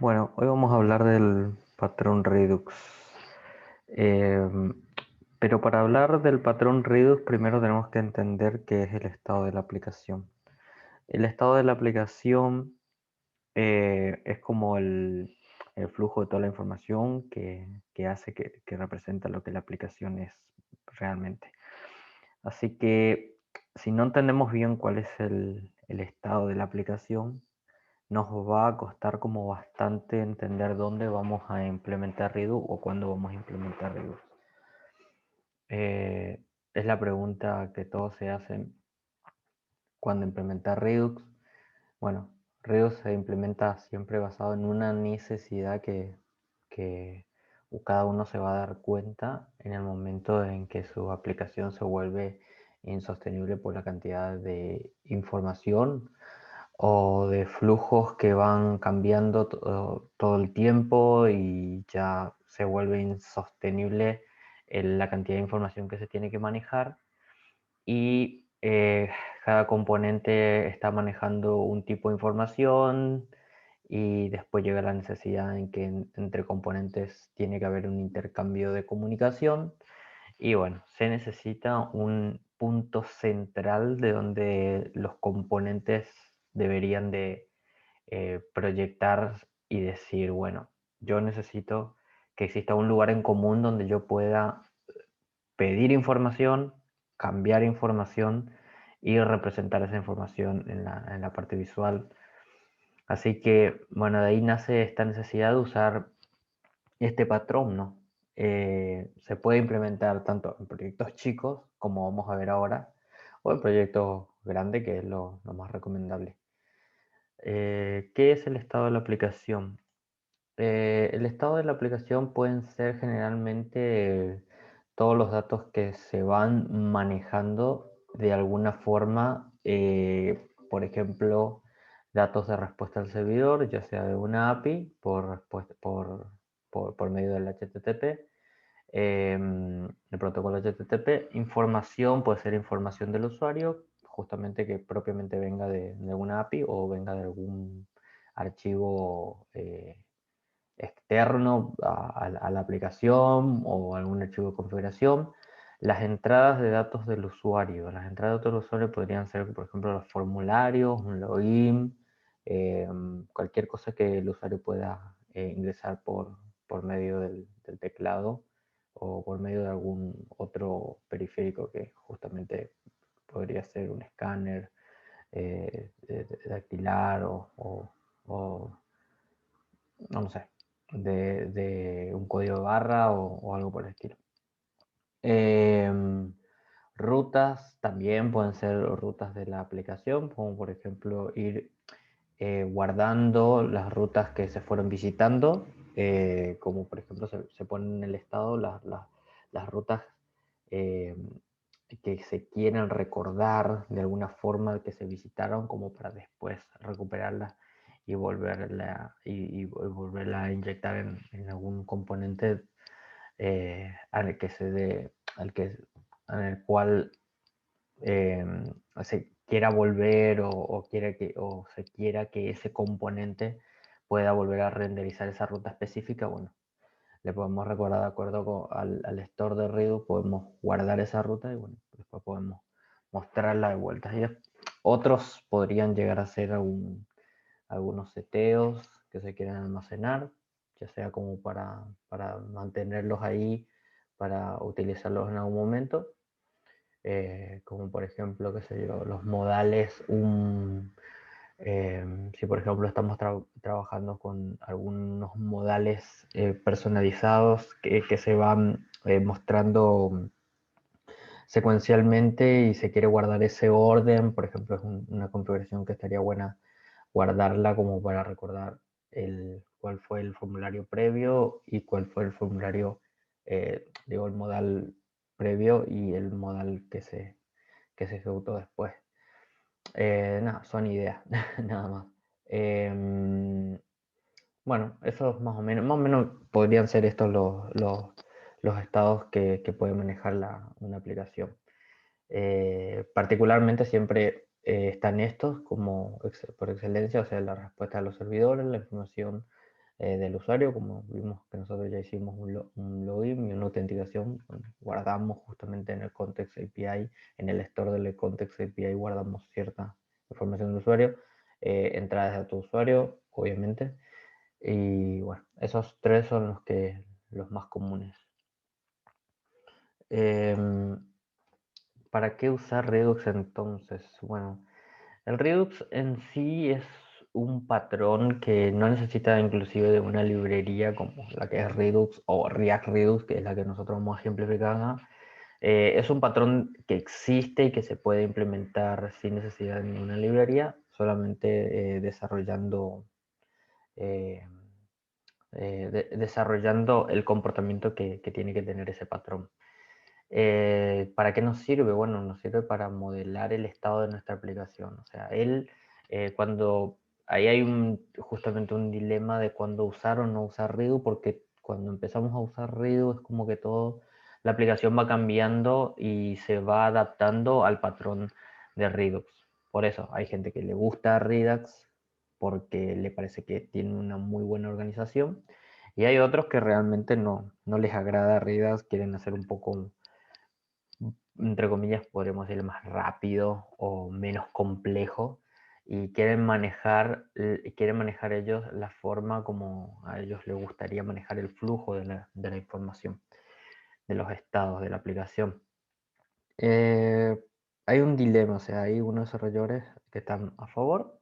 Bueno, hoy vamos a hablar del patrón Redux. Em, pero para hablar del patrón Redux, primero tenemos que entender qué es el estado de la aplicación. El estado de la aplicación es como el flujo de toda la información que hace que representa lo que la aplicación es realmente. Así que si no entendemos bien cuál es el estado de la aplicación, nos va a costar como bastante entender dónde vamos a implementar Redux o cuándo vamos a implementar Redux. Eh, es la pregunta que todos se hacen cuando implementar Redux. Bueno, Redux se implementa siempre basado en una necesidad que cada uno se va a dar cuenta en el momento en que su aplicación se vuelve insostenible por la cantidad de información o de flujos que van cambiando todo el tiempo y ya se vuelve insostenible la cantidad de información que se tiene que manejar y cada componente está manejando un tipo de información y después llega la necesidad en que entre componentes tiene que haber un intercambio de comunicación y bueno, se necesita un punto central de donde los componentes deberían de proyectar y decir, bueno, yo necesito que exista un lugar en común donde yo pueda pedir información, cambiar información y representar esa información en la parte visual. Así que, bueno, de ahí nace esta necesidad de usar este patrón, ¿no? Se puede implementar tanto en proyectos chicos, como vamos a ver ahora, o en proyectos grandes, que es lo más recomendable. ¿Qué es el estado de la aplicación? El estado de la aplicación pueden ser generalmente todos los datos que se van manejando de alguna forma, por ejemplo, datos de respuesta al servidor, ya sea de una API por medio del HTTP, el protocolo HTTP, información puede ser información del usuario, justamente que propiamente venga de alguna API o venga de algún archivo externo a la aplicación o algún archivo de configuración. Las entradas de datos del usuario. Las entradas de datos del usuario podrían ser, por ejemplo, los formularios, un login, cualquier cosa que el usuario pueda ingresar por medio del teclado o por medio de algún otro periférico que justamente podría ser un escáner dactilar o no sé, de un código de barra o algo por el estilo. Em, rutas también pueden ser rutas de la aplicación, como por ejemplo ir guardando las rutas que se fueron visitando, como por ejemplo se ponen en el estado las rutas eh, que se quieren recordar de alguna forma que se visitaron, como para después recuperarlas y y volverla a inyectar en algún componente al que se dé, en el cual eh, se quiera volver o se quiera que ese componente pueda volver a renderizar esa ruta específica. Bueno, le podemos recordar de acuerdo al store de Redux, podemos guardar esa ruta y bueno, después podemos mostrarla de vuelta. Y otros podrían llegar a ser algunos seteos que se quieran almacenar, ya sea como para mantenerlos ahí, para utilizarlos en algún momento, como por ejemplo, qué sé yo, los modales, si por ejemplo estamos trabajando con algunos modales personalizados que se van mostrando secuencialmente y se quiere guardar ese orden, por ejemplo, es una configuración que estaría buena guardarla como para recordar cuál fue el formulario previo y cuál fue el formulario, digo, el modal previo y el modal que se ejecutó después. Nada, son ideas, nada más. Bueno, esos más o menos podrían ser estos los estados que puede manejar una aplicación. Particularmente siempre están estos como por excelencia, o sea, la respuesta de los servidores, la información del usuario, como vimos que nosotros ya hicimos un login y una autenticación, guardamos justamente en el Context API, en el store del Context API guardamos cierta información del usuario, entradas de tu usuario, obviamente, y bueno, esos tres son los más comunes. ¿Para qué usar Redux entonces? Bueno, el Redux en sí es un patrón que no necesita inclusive de una librería como la que es Redux o React Redux, que es la que nosotros vamos a ejemplificar acá. Es un patrón que existe y que se puede implementar sin necesidad de ninguna librería, solamente eh, desarrollando el comportamiento que tiene que tener ese patrón. ¿Para qué nos sirve? Bueno, nos sirve para modelar el estado de nuestra aplicación. O sea, cuando ahí hay justamente un dilema de cuándo usar o no usar Redux, porque cuando empezamos a usar Redux es como que la aplicación va cambiando y se va adaptando al patrón de Redux. Por eso hay gente que le gusta Redux porque le parece que tiene una muy buena organización. Y hay otros que realmente no les agrada Redux, quieren hacer un poco, entre comillas, podríamos decir, más rápido o menos complejo y quieren manejar ellos la forma como a ellos les gustaría manejar el flujo de la información, de los estados de la aplicación. Eh, Hay un dilema, o sea, hay unos desarrolladores que están a favor,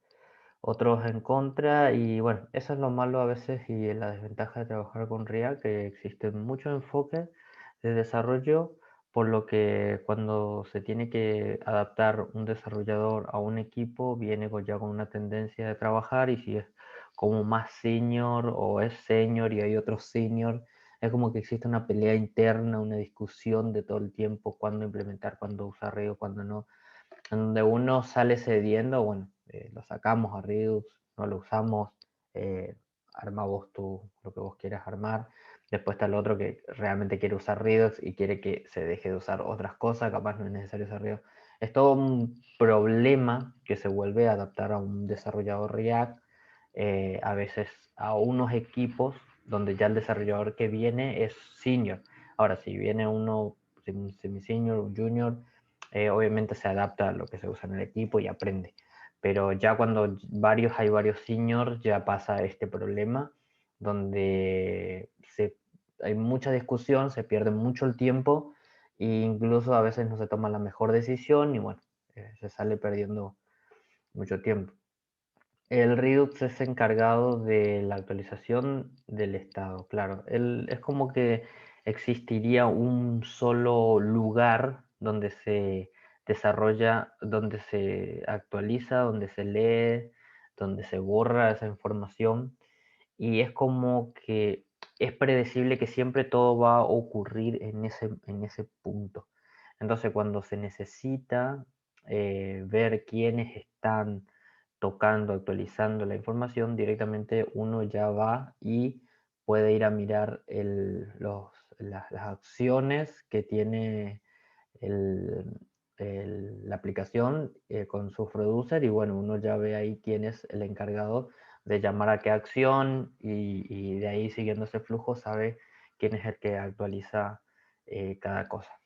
otros en contra, y bueno, eso es lo malo a veces y la desventaja de trabajar con React, que existe mucho enfoque de desarrollo, por lo que cuando se tiene que adaptar un desarrollador a un equipo, viene ya con una tendencia de trabajar, y si es como más senior o es senior y hay otro senior, es como que existe una pelea interna, una discusión de todo el tiempo, cuándo implementar, cuándo usar React, cuándo no, en donde uno sale cediendo, bueno, lo sacamos a Redux, no lo usamos, eh, arma vos lo que vos quieras armar. Después está el otro que realmente quiere usar Redux y quiere que se deje de usar otras cosas, capaz no es necesario usar Redux. Es todo un problema que se vuelve a adaptar a un desarrollador React, a veces a unos equipos donde ya el desarrollador que viene es senior. Ahora, si viene uno semi-senior, un junior, obviamente se adapta a lo que se usa en el equipo y aprende. Pero ya cuando hay varios seniors, ya pasa este problema donde hay mucha discusión, se pierde mucho el tiempo e incluso a veces no se toma la mejor decisión y bueno, se sale perdiendo mucho tiempo. El Redux es encargado de la actualización del estado, claro. Es como que existiría un solo lugar donde se desarrolla, donde se actualiza, donde se lee, donde se borra esa información. Y es como que es predecible que siempre todo va a ocurrir en ese punto. Entonces, cuando se necesita ver quiénes están tocando, actualizando la información, directamente uno ya va y puede ir a mirar las acciones que tiene el, la aplicación con su producer, y bueno, uno ya ve ahí quién es el encargado de llamar a qué acción, y de ahí siguiendo ese flujo sabe quién es el que actualiza cada cosa.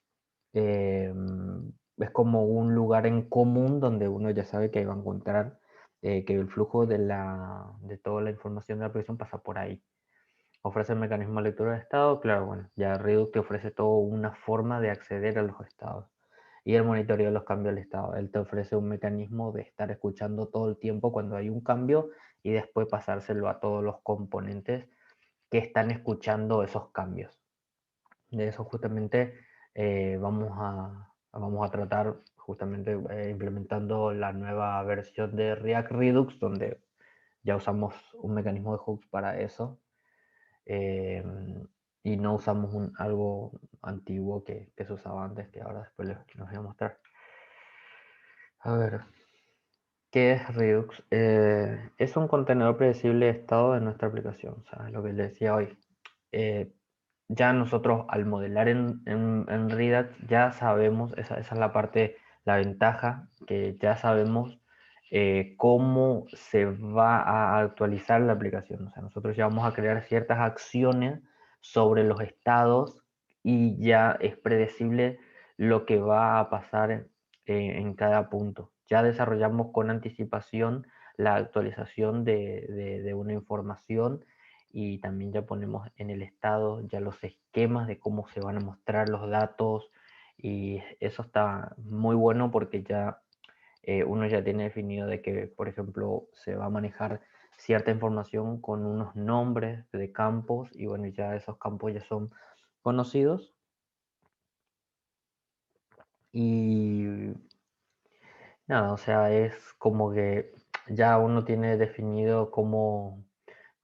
Es como un lugar en común donde uno ya sabe que va a encontrar, que el flujo de toda la información de la aplicación pasa por ahí. Ofrece el mecanismo de lectura de estado, claro, bueno, ya Redux te ofrece toda una forma de acceder a los estados. Y el monitoreo de los cambios del estado. Él te ofrece un mecanismo de estar escuchando todo el tiempo cuando hay un cambio y después pasárselo a todos los componentes que están escuchando esos cambios. De eso justamente vamos a tratar justamente implementando la nueva versión de React Redux, donde ya usamos un mecanismo de hooks para eso, eh, y no usamos algo antiguo que se usaba antes, que ahora después les voy a mostrar. A ver, ¿qué es Redux? Es un contenedor predecible de estado de nuestra aplicación, o sea, lo que les decía hoy. Eh, ya nosotros al modelar en Redux ya sabemos, esa es la parte, la ventaja, que ya sabemos cómo se va a actualizar la aplicación. O sea, nosotros ya vamos a crear ciertas acciones sobre los estados y ya es predecible lo que va a pasar en cada punto. Ya desarrollamos con anticipación la actualización de una información y también ya ponemos en el estado ya los esquemas de cómo se van a mostrar los datos y eso está muy bueno porque ya uno ya tiene definido de que, por ejemplo, se va a manejar cierta información con unos nombres de campos y bueno, ya esos campos ya son conocidos y nada, o sea, es como que ya uno tiene definido cómo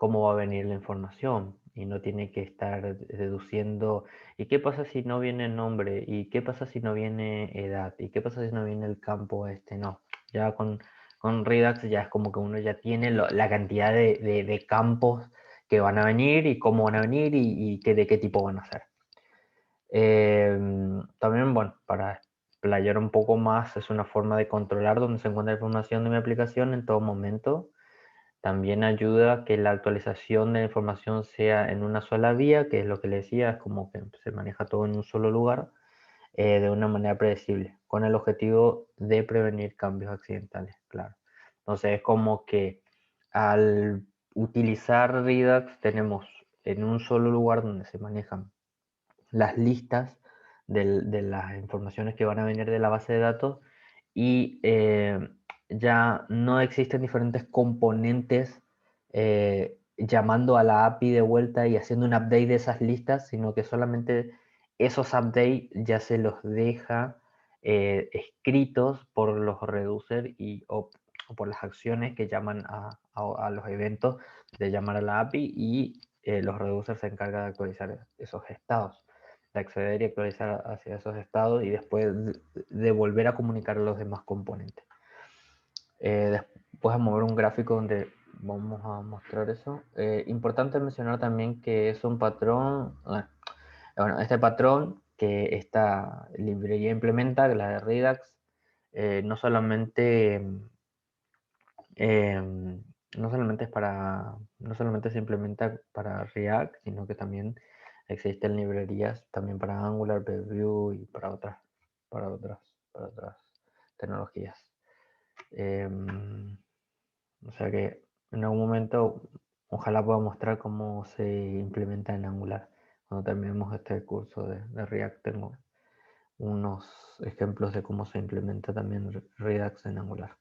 va a venir la información y no tiene que estar deduciendo, ¿y qué pasa si no viene el nombre? ¿Y qué pasa si no viene edad? ¿Y qué pasa si no viene el campo este? No, ya con Redux ya es como que uno ya tiene la cantidad de campos que van a venir y cómo van a venir y de qué tipo van a ser. También, bueno, para explayar un poco más, es una forma de controlar dónde se encuentra la información de mi aplicación en todo momento. También ayuda a que la actualización de la información sea en una sola vía, que es lo que le decía, es como que se maneja todo en un solo lugar, de una manera predecible, con el objetivo de prevenir cambios accidentales, claro. Entonces es como que al utilizar Redux tenemos en un solo lugar donde se manejan las listas de las informaciones que van a venir de la base de datos y ya no existen diferentes componentes llamando a la API de vuelta y haciendo un update de esas listas, sino que solamente esos updates ya se los deja escritos por los reducer o por las acciones que llaman a los eventos de llamar a la API y los reducers se encargan de actualizar esos estados, de acceder y actualizar hacia esos estados y después de volver a comunicar a los demás componentes. Después a mover un gráfico donde vamos a mostrar eso. Importante mencionar también que es un patrón, bueno, este patrón que esta librería implementa, la de Redux, no solamente no solamente no solamente se implementa para React, sino que también existen librerías también para Angular, Vue y para otras tecnologías. O sea que en algún momento ojalá pueda mostrar cómo se implementa en Angular. Cuando terminemos este curso de React tengo unos ejemplos de cómo se implementa también Redux en Angular.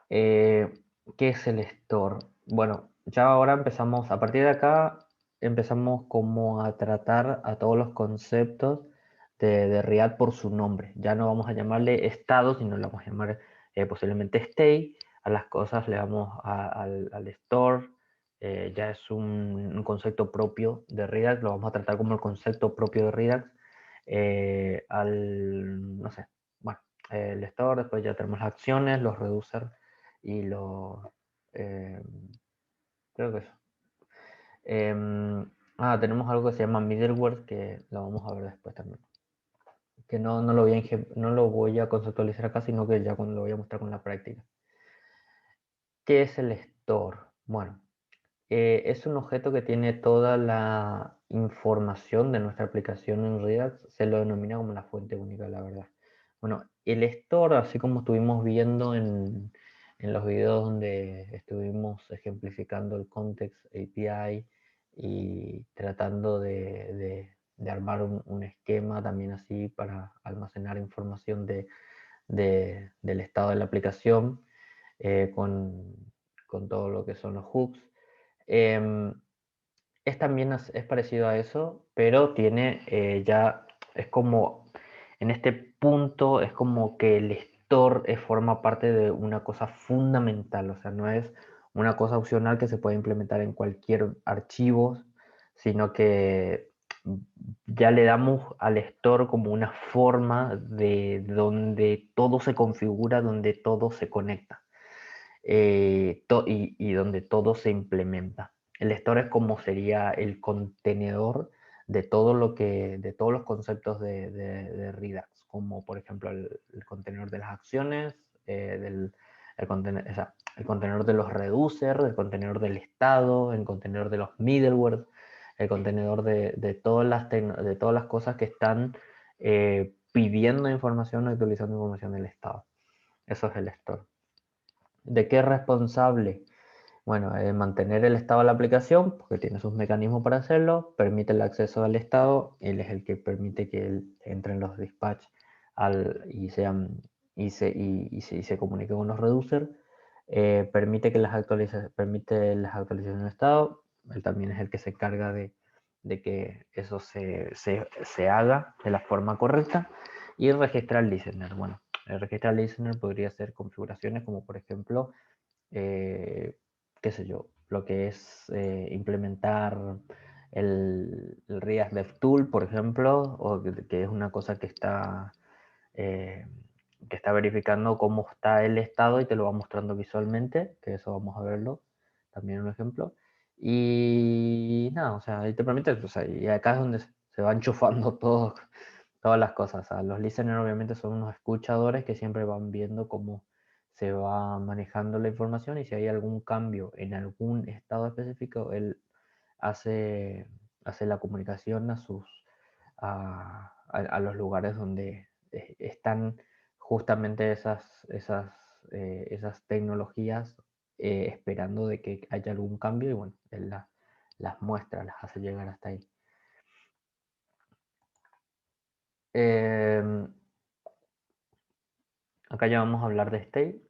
¿Qué es el store? Bueno, ya ahora empezamos, a partir de acá, empezamos como a tratar a todos los conceptos de React por su nombre. Ya no vamos a llamarle estado, sino le vamos a llamar posiblemente state. A las cosas le vamos al store. Ya es un concepto propio de Redux, lo vamos a tratar como el concepto propio de Redux. No sé, bueno, el store, después ya tenemos las acciones, los reducers y eh, creo que eso. Tenemos algo que se llama middleware que lo vamos a ver después también. Que no lo voy a conceptualizar acá, sino que ya lo voy a mostrar con la práctica. ¿Qué es el store? Bueno, es un objeto que tiene toda la información de nuestra aplicación en Redux. Se lo denomina como la fuente única, la verdad. Bueno, el store, así como estuvimos viendo en los videos donde estuvimos ejemplificando el Context API y tratando de armar un esquema también así para almacenar información del estado de la aplicación eh, con, con todo lo que son los hooks. Em, también es parecido a eso, pero tiene ya, es como, en este punto es como que el store forma parte de una cosa fundamental, o sea, no es una cosa opcional que se puede implementar en cualquier archivo, sino que ya le damos al store como una forma de donde todo se configura, donde todo se conecta y donde todo se implementa. El store es como sería el contenedor de todo de todos los conceptos de Redux, como por ejemplo el contenedor de las acciones, el contenedor de los reducers, el contenedor del estado, el contenedor de los middleware, el contenedor de todas las cosas que están pidiendo información o actualizando información del estado. Eso es el store. ¿De qué es responsable? Bueno, mantener el estado de la aplicación, porque tiene sus mecanismos para hacerlo, permite el acceso al estado, él es el que permite que entren los dispatch y se comunique con los reducers, permite las actualizaciones de estado, él también es el que se encarga de que eso se haga de la forma correcta, y registra el listener. Bueno, el registrar listener podría ser configuraciones como por ejemplo qué sé yo, lo que es implementar el React DevTool, por ejemplo, o que es una cosa eh, que está verificando cómo está el estado y te lo va mostrando visualmente, que eso vamos a verlo, también un ejemplo. Y nada, o sea, ahí te permite, o sea, y acá es donde se va enchufando todas las cosas. O sea, los listeners obviamente son unos escuchadores que siempre van viendo cómo se va manejando la información y si hay algún cambio en algún estado específico, él hace, hace la comunicación a los lugares donde están justamente esas tecnologías esperando de que haya algún cambio y bueno, él las muestra, las hace llegar hasta ahí. Acá ya vamos a hablar de state,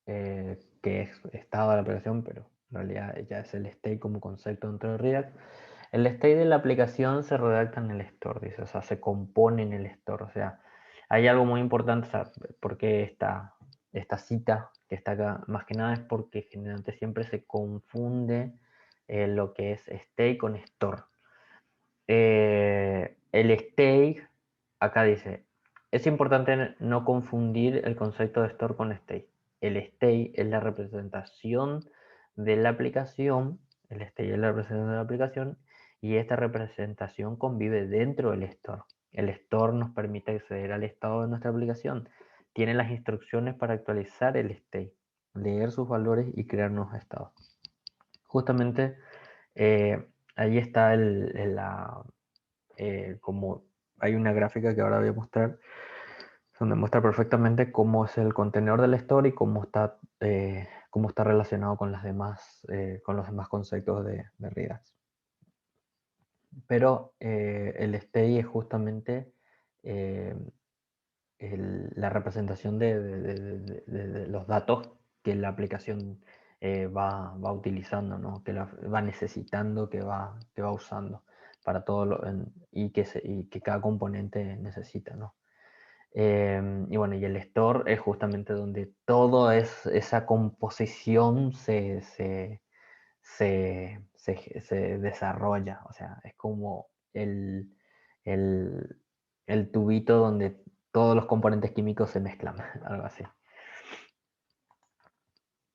que es estado de la aplicación, pero en realidad ya es el state como concepto dentro de React. El state de la aplicación se redacta en el store, dice, o sea, se compone en el store. O sea, hay algo muy importante, o sea, porque esta cita que está acá, más que nada es porque generalmente siempre se confunde lo que es state con store. El state, acá dice, es importante no confundir el concepto de store con state. El state es la representación de la aplicación, el state es la representación de la aplicación y esta representación convive dentro del store. El store nos permite acceder al estado de nuestra aplicación. Tiene las instrucciones para actualizar el state, leer sus valores y crear nuevos estados. Justamente ahí está como hay una gráfica que ahora voy a mostrar, donde muestra perfectamente cómo es el contenedor del store y cómo está relacionado con con los demás conceptos de Redux. Pero el state es justamente eh, la representación de los datos que la aplicación va utilizando, ¿no? Que va necesitando, que va usando para todo y que cada componente necesita, ¿no? Y bueno, y el store es justamente donde toda esa composición se desarrolla. O sea, es como el, el tubito donde todos los componentes químicos se mezclan, algo así.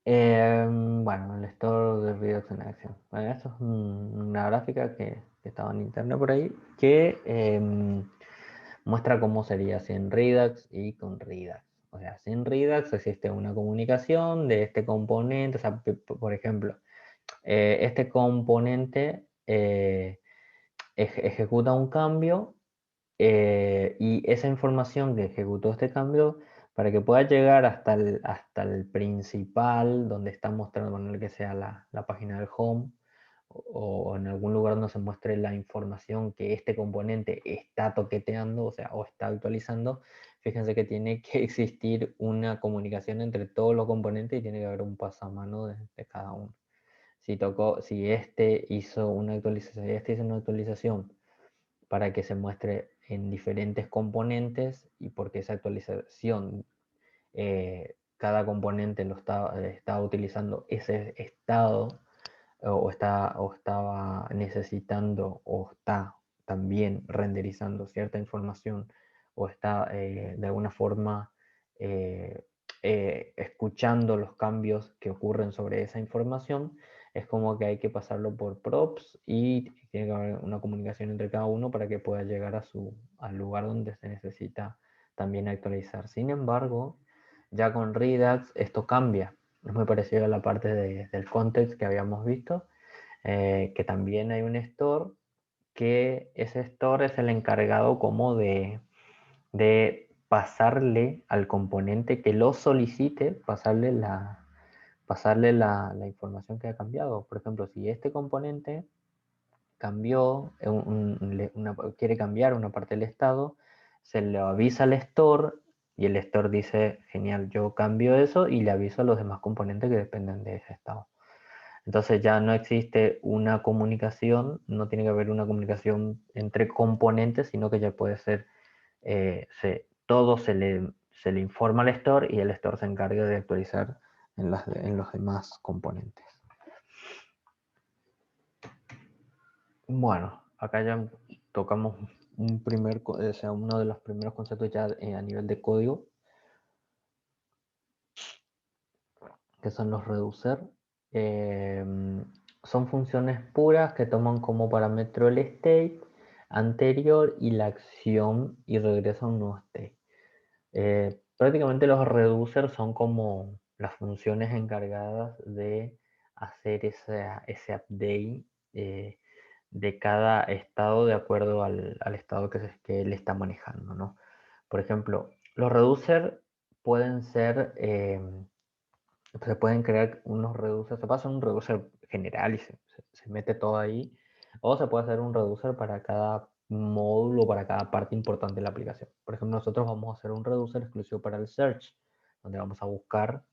Bueno, el store de Redux en acción. Bueno, esto es una gráfica que estaba en internet por ahí, que muestra cómo sería sin Redux y con Redux. O sea, sin Redux existe una comunicación de este componente. O sea, por ejemplo, este componente ejecuta un cambio y esa información que ejecutó este cambio, para que pueda llegar hasta el principal, donde está mostrando, ponerle que sea la página del home, o en algún lugar donde se muestre la información que este componente está toqueteando, o sea, o está actualizando, fíjense que tiene que existir una comunicación entre todos los componentes y tiene que haber un pasamano de cada uno. Si este hizo una actualización, para que se muestre en diferentes componentes y porque esa actualización, cada componente está utilizando ese estado o estaba necesitando o está también renderizando cierta información o está de alguna forma eh, escuchando los cambios que ocurren sobre esa información, es como que hay que pasarlo por props y tiene que haber una comunicación entre cada uno para que pueda llegar al lugar donde se necesita también actualizar. Sin embargo, Ya con Redux esto cambia. Es muy parecido a la parte del context que habíamos visto, que también hay un store, que ese store es el encargado como de pasarle al componente que lo solicite, pasarle la información que ha cambiado. Por ejemplo, si este componente cambió, quiere cambiar una parte del estado, se le avisa al store y el store dice, genial, yo cambio eso y le aviso a los demás componentes que dependen de ese estado. Entonces ya no existe una comunicación, no tiene que haber una comunicación entre componentes, sino que ya puede ser, todo se le informa al store y el store se encarga de actualizar en los demás componentes. Bueno, acá ya tocamos o sea, uno de los primeros conceptos ya a nivel de código, que son los reducer. Son funciones puras que toman como parámetro el state anterior y la acción y regresa a un nuevo state. Prácticamente los reducers son como las funciones encargadas de hacer ese update de cada estado de acuerdo al estado que él está manejando, ¿no? Por ejemplo, los reducers pueden ser, se pueden crear unos reducers, se pasa un reducer general y se mete todo ahí, o se puede hacer un reducer para cada módulo, para cada parte importante de la aplicación. Por ejemplo, nosotros vamos a hacer un reducer exclusivo para el search, donde vamos a buscar,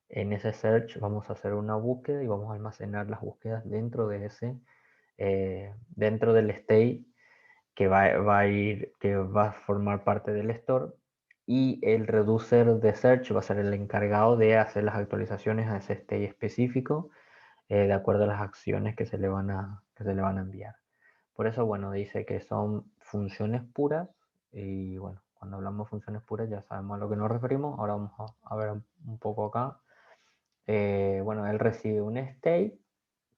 en ese search vamos a hacer una búsqueda y vamos a almacenar las búsquedas dentro de dentro del state que va a formar parte del store, y el reducer de search va a ser el encargado de hacer las actualizaciones a ese state específico, de acuerdo a las acciones que se le van a enviar. Por eso, bueno, dice que son funciones puras, y bueno, cuando hablamos de funciones puras ya sabemos a lo que nos referimos. Ahora vamos a ver un poco acá. Bueno, él recibe un state,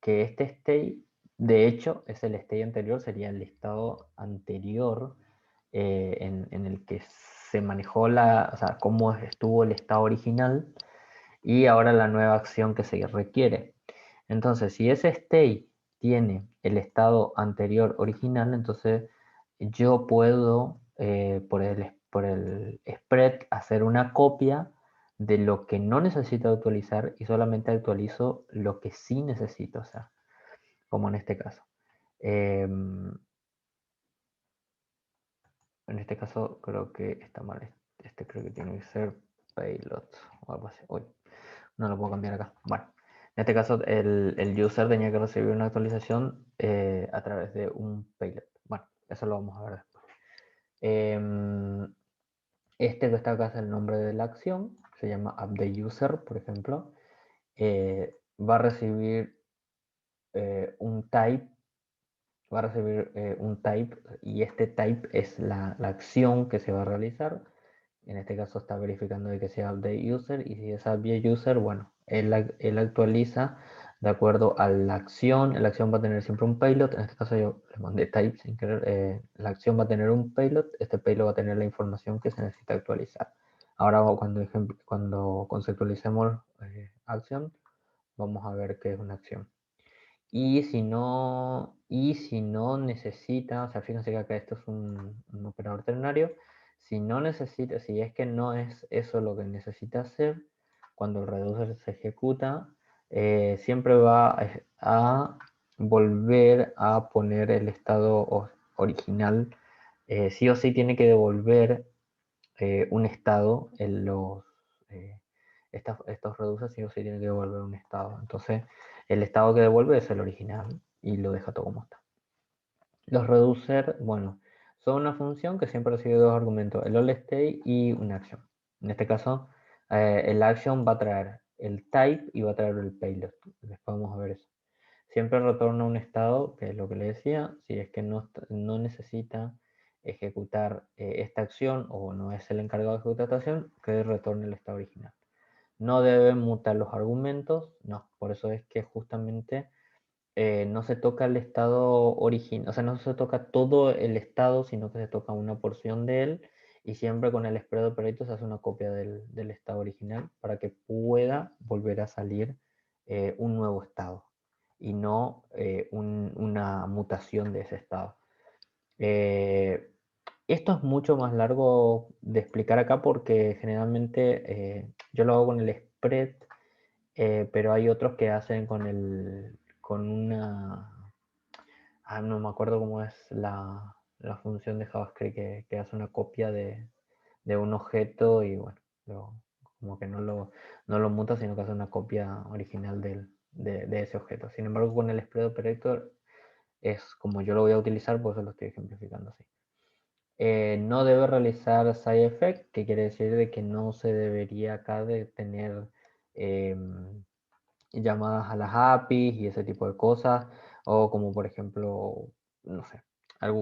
que este state, de hecho, es el state anterior, sería el estado anterior, en el que se manejó o sea, cómo estuvo el estado original y ahora la nueva acción que se requiere. Entonces, si ese state tiene el estado anterior original, entonces yo puedo, por el spread, hacer una copia de lo que no necesito actualizar y solamente actualizo lo que sí necesito, o sea, como en este caso. En este caso creo que está mal. Este creo que tiene que ser payload o algo así. Uy, no lo puedo cambiar acá. Bueno, en este caso el user tenía que recibir una actualización a través de un payload. Bueno, eso lo vamos a ver después. Este que está acá es el nombre de la acción. Se llama updateUser, por ejemplo. Va a recibir un type. Va a recibir un type, y este type es la acción que se va a realizar. En este caso está verificando de que sea update user, y si es update user, bueno, él actualiza de acuerdo a la acción. La acción va a tener siempre un payload. En este caso yo le mandé type sin querer. La acción va a tener un payload. Este payload va a tener la información que se necesita actualizar. Ahora cuando conceptualicemos acción, vamos a ver qué es una acción. Y si no necesita, o sea, fíjense que acá esto es un operador ternario. Si no necesita, si es que no es eso lo que necesita hacer, cuando el reducer se ejecuta, siempre va a volver a poner el estado original. Sí o sí tiene que devolver un estado en eh, estos reducers, sí o sí tienen que devolver un estado. Entonces, el estado que devuelve es el original y lo deja todo como está. Los reducer, bueno, son una función que siempre recibe dos argumentos, el all state y una acción. En este caso, el action va a traer el type y va a traer el payload. Después vamos a ver eso. Siempre retorna un estado, que es lo que le decía, si es que no necesita ejecutar esta acción, o no es el encargado de ejecutar esta acción, que retorne el estado original. No deben mutar los argumentos, no, por eso es que justamente no se toca el estado original, o sea, no se toca todo el estado, sino que se toca una porción de él, y siempre con el spread operator se hace una copia del estado original para que pueda volver a salir un nuevo estado y no una mutación de ese estado. Eh, Esto es mucho más largo de explicar acá porque generalmente yo lo hago con el spread, pero hay otros que hacen con una... no me acuerdo cómo es la función de JavaScript que hace una copia de un objeto y bueno, como que no lo muta, sino que hace una copia original de ese objeto. Sin embargo, con el spread operator es como yo lo voy a utilizar, por eso lo estoy ejemplificando así. No debe realizar side effect, que quiere decir de que no se debería acá de tener llamadas a las APIs y ese tipo de cosas, o como por ejemplo, no sé,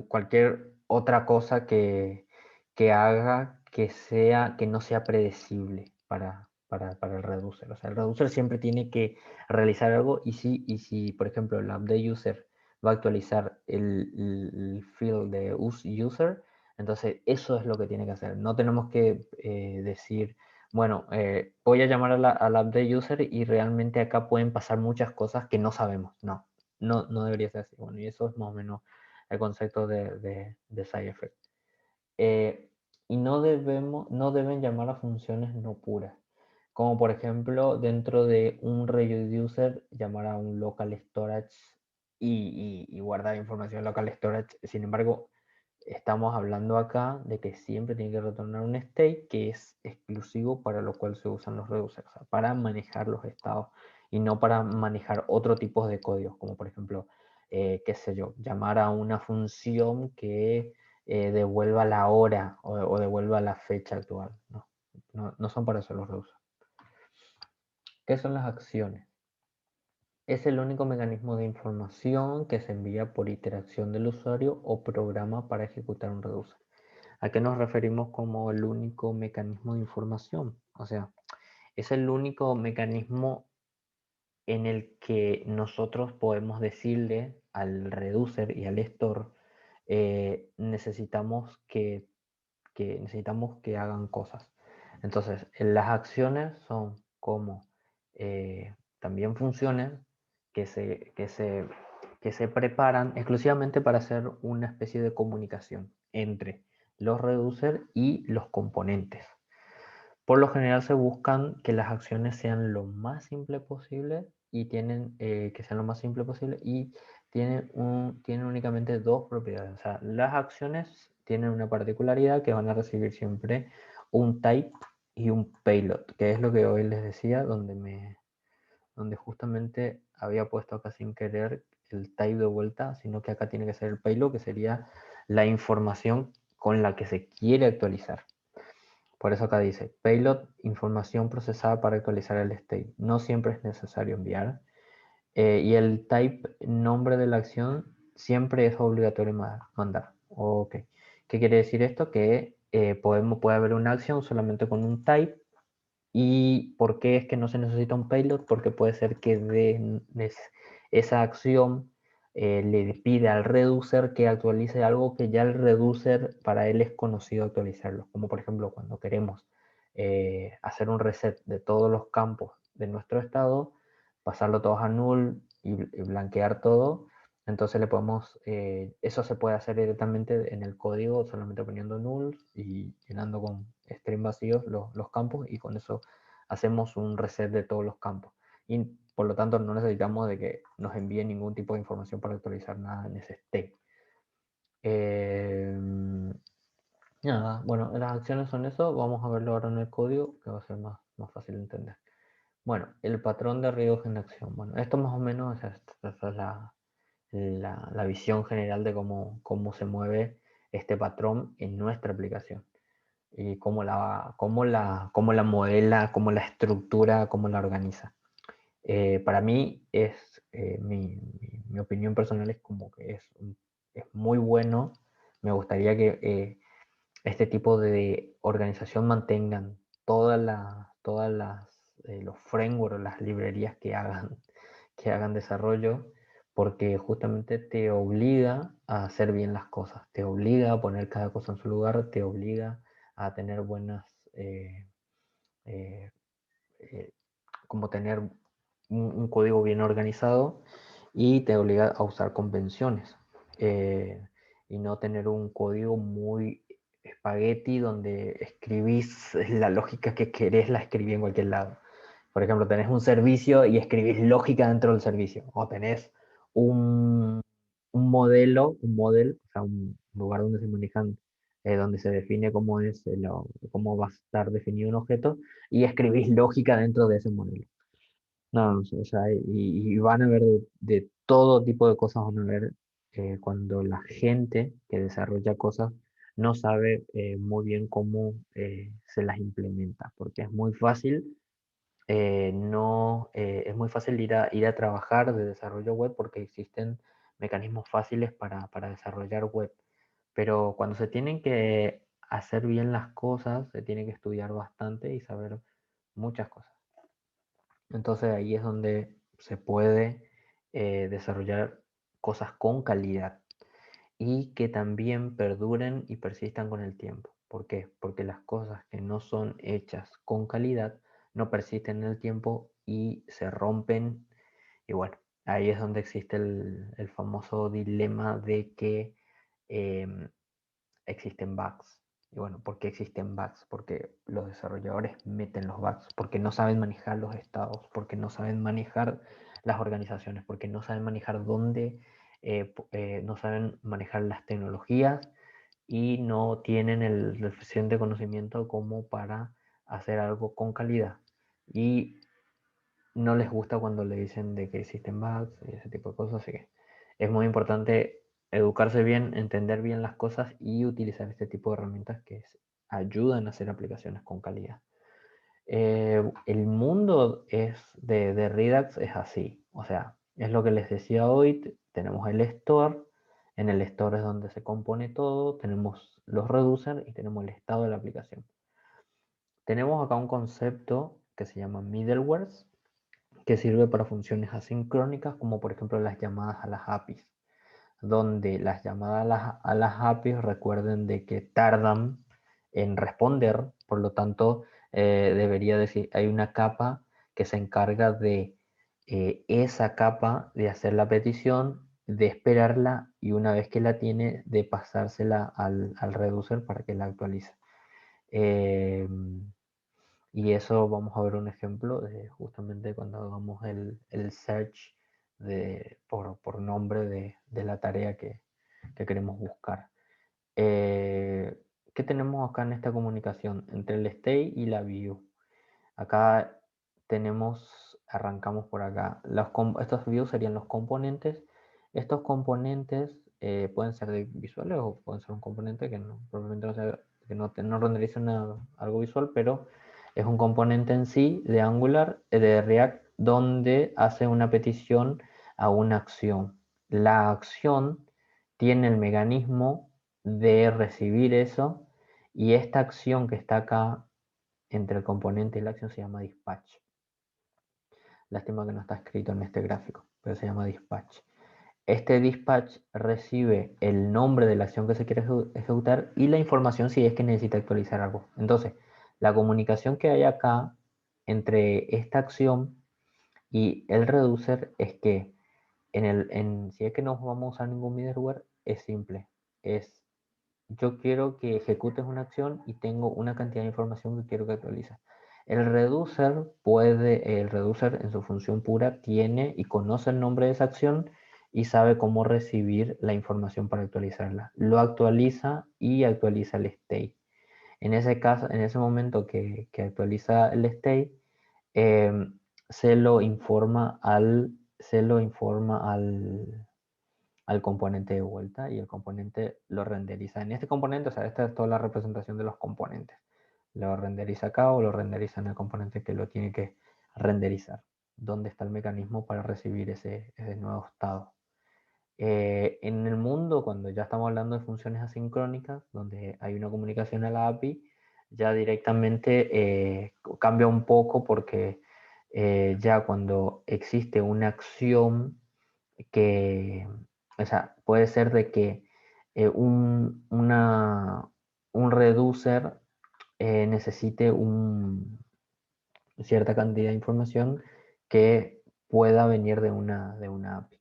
cualquier otra cosa que haga que no sea predecible para el reducer. O sea, el reducer siempre tiene que realizar algo y si por ejemplo, el app de user va a actualizar el field de user, entonces eso es lo que tiene que hacer. No tenemos que decir bueno, voy a llamar a la app de user y realmente acá pueden pasar muchas cosas que no sabemos. No debería ser así. Bueno, y eso es más o menos el concepto de side effect. Y no deben llamar a funciones no puras. Como por ejemplo, dentro de un reducer, llamar a un local storage y guardar información local storage. Sin embargo, estamos hablando acá de que siempre tiene que retornar un state que es exclusivo para lo cual se usan los reducers, o sea, para manejar los estados y no para manejar otro tipo de códigos, como por ejemplo, qué sé yo, llamar a una función que devuelva la hora o devuelva la fecha actual. No son para eso los reducers. ¿Qué son las acciones? Es el único mecanismo de información que se envía por iteración del usuario o programa para ejecutar un reducer. ¿A qué nos referimos como el único mecanismo de información? O sea, es el único mecanismo en el que nosotros podemos decirle al reducer y al store necesitamos que hagan cosas. Entonces, las acciones son como también funciones que se preparan exclusivamente para hacer una especie de comunicación entre los reducers y los componentes. Por lo general se buscan que las acciones sean lo más simple posible y que sean lo más simple posible y tienen únicamente dos propiedades. O sea, las acciones tienen una particularidad que van a recibir siempre un type y un payload, que es lo que hoy les decía, donde justamente había puesto acá sin querer el type de vuelta, sino que acá tiene que ser el payload, que sería la información con la que se quiere actualizar. Por eso acá dice, payload, información procesada para actualizar el state. No siempre es necesario enviar. Y el type, nombre de la acción, siempre es obligatorio mandar. Ok. ¿Qué quiere decir esto? Que puede haber una acción solamente con un type. ¿Y por qué es que no se necesita un payload? Porque puede ser que esa acción le pide al reducer que actualice algo que ya el reducer para él es conocido actualizarlo. Como por ejemplo cuando queremos hacer un reset de todos los campos de nuestro estado, pasarlo todos a null y blanquear todo. Entonces eso se puede hacer directamente en el código, solamente poniendo null y llenando con string vacíos los campos y con eso hacemos un reset de todos los campos. Y por lo tanto no necesitamos de que nos envíe ningún tipo de información para actualizar nada en ese state. Nada, bueno, las acciones son eso, vamos a verlo ahora en el código que va a ser más fácil de entender. Bueno, el patrón de riesgos en acción. Bueno, esto más o menos esta es la visión general de cómo se mueve este patrón en nuestra aplicación y cómo la modela, cómo la estructura, cómo la organiza. Para mí mi opinión personal es como que es muy bueno. Me gustaría que este tipo de organización mantengan los frameworks, las librerías que hagan desarrollo, porque justamente te obliga a hacer bien las cosas, te obliga a poner cada cosa en su lugar, te obliga a tener buenas, eh, eh, como tener un código bien organizado y te obliga a usar convenciones y no tener un código muy espagueti donde escribís la lógica que querés, la escribí en cualquier lado. Por ejemplo, tenés un servicio y escribís lógica dentro del servicio. O tenés un, un modelo, o sea, un lugar donde se manejan, donde se define cómo es, cómo va a estar definido un objeto, y escribís lógica dentro de ese modelo. No, no sé, o sea, y van a ver de todo tipo de cosas, van a ver cuando la gente que desarrolla cosas no sabe muy bien cómo se las implementa, porque es muy fácil no, es muy fácil ir a trabajar de desarrollo web porque existen mecanismos fáciles para desarrollar web. Pero cuando se tienen que hacer bien las cosas, se tiene que estudiar bastante y saber muchas cosas. Entonces ahí es donde se puede desarrollar cosas con calidad y que también perduren y persistan con el tiempo. ¿Por qué? Porque las cosas que no son hechas con calidad no persisten en el tiempo y se rompen. Y bueno, ahí es donde existe el famoso dilema de que em, existen bugs. Y bueno, ¿por qué existen bugs? Porque los desarrolladores meten los bugs, porque no saben manejar los estados, porque no saben manejar las organizaciones, porque no saben manejar dónde, no saben manejar las tecnologías y no tienen el suficiente conocimiento como para hacer algo con calidad. Y no les gusta cuando le dicen de que existen bugs y ese tipo de cosas, así que es muy importante educarse bien, entender bien las cosas y utilizar este tipo de herramientas que ayudan a hacer aplicaciones con calidad. El mundo de Redux es así, o sea, es lo que les decía hoy, tenemos el store, en el store es donde se compone todo, tenemos los reducers y tenemos el estado de la aplicación. Tenemos acá un concepto que se llama middlewares, que sirve para funciones asincrónicas, como por ejemplo las llamadas a las APIs, donde las llamadas a las APIs recuerden de que tardan en responder, por lo tanto debería decir, hay una capa que se encarga de esa capa de hacer la petición, de esperarla y una vez que la tiene, de pasársela al reducer para que la actualice. Eh, y eso vamos a ver un ejemplo de justamente cuando hagamos el search por nombre de la tarea que queremos buscar. ¿Qué tenemos acá en esta comunicación entre el state y la view? Acá tenemos, arrancamos por acá. Estos views serían los componentes. Estos componentes pueden ser visuales o pueden ser un componente que no, probablemente no, sea, que no renderiza algo visual, pero es un componente en sí de Angular, de React, donde hace una petición a una acción. La acción tiene el mecanismo de recibir eso y esta acción que está acá entre el componente y la acción se llama dispatch. Lástima que no está escrito en este gráfico, pero se llama dispatch. Este dispatch recibe el nombre de la acción que se quiere ejecutar y la información si es que necesita actualizar algo. Entonces, la comunicación que hay acá entre esta acción y el reducer es que si es que no vamos a usar ningún middleware, es simple. Es yo quiero que ejecutes una acción y tengo una cantidad de información que quiero que actualices. El reducer en su función pura tiene y conoce el nombre de esa acción y sabe cómo recibir la información para actualizarla. Lo actualiza y actualiza el state. En ese caso, en ese momento que actualiza el state, eh, se lo informa al componente de vuelta y el componente lo renderiza. En este componente, o sea, esta es toda la representación de los componentes. Lo renderiza acá o lo renderiza en el componente que lo tiene que renderizar. ¿Dónde está el mecanismo para recibir ese nuevo estado? En el mundo, cuando ya estamos hablando de funciones asincrónicas, donde hay una comunicación a la API, ya directamente cambia un poco porque ya cuando existe una acción que, o sea, puede ser de que un reducer necesite cierta cantidad de información que pueda venir de una API.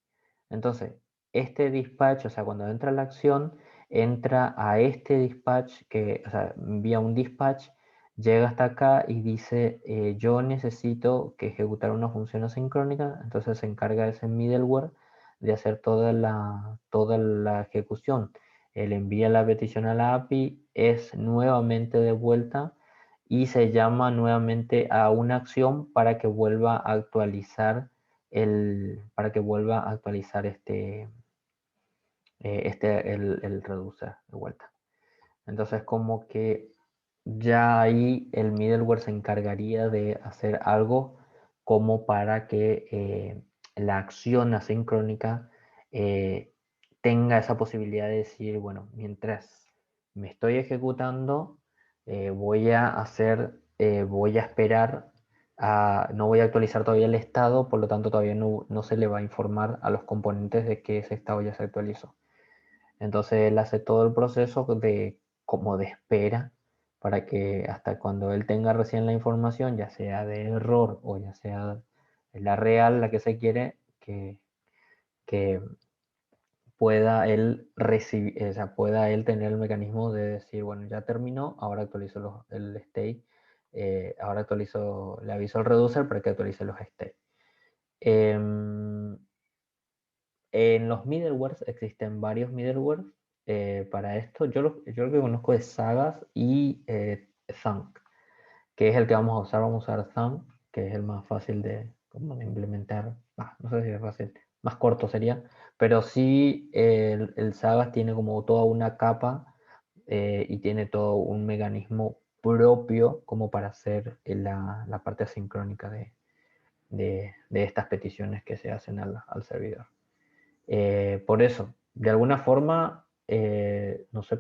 Entonces, este dispatch, o sea, cuando entra la acción, entra a este dispatch que, o sea, envía un dispatch, llega hasta acá y dice, yo necesito que ejecutar una función asincrónica, entonces se encarga ese middleware de hacer toda la ejecución. Él envía la petición a la API, es nuevamente devuelta y se llama nuevamente a una acción para que vuelva a actualizar el reducer de vuelta. Entonces como que ya ahí el middleware se encargaría de hacer algo como para que la acción asincrónica eh, tenga esa posibilidad de decir, bueno, mientras me estoy ejecutando, voy a esperar, no voy a actualizar todavía el estado, por lo tanto todavía no se le va a informar a los componentes de que ese estado ya se actualizó. Entonces él hace todo el proceso como de espera para que hasta cuando él tenga recién la información, ya sea de error o ya sea la real, la que se quiere, que pueda él recibir, o sea, pueda él tener el mecanismo de decir, bueno, ya terminó, ahora actualizo el state, ahora le aviso al reducer para que actualice los state. En los middlewares existen varios middlewares para esto. Yo lo que conozco es Sagas y Thunk, que es el que vamos a usar. Vamos a usar Thunk, que es el más fácil como de implementar. No sé si es fácil, más corto sería, pero sí el Sagas tiene como toda una capa y tiene todo un mecanismo propio como para hacer la parte asincrónica de estas peticiones que se hacen al servidor. Por eso, de alguna forma, no sé,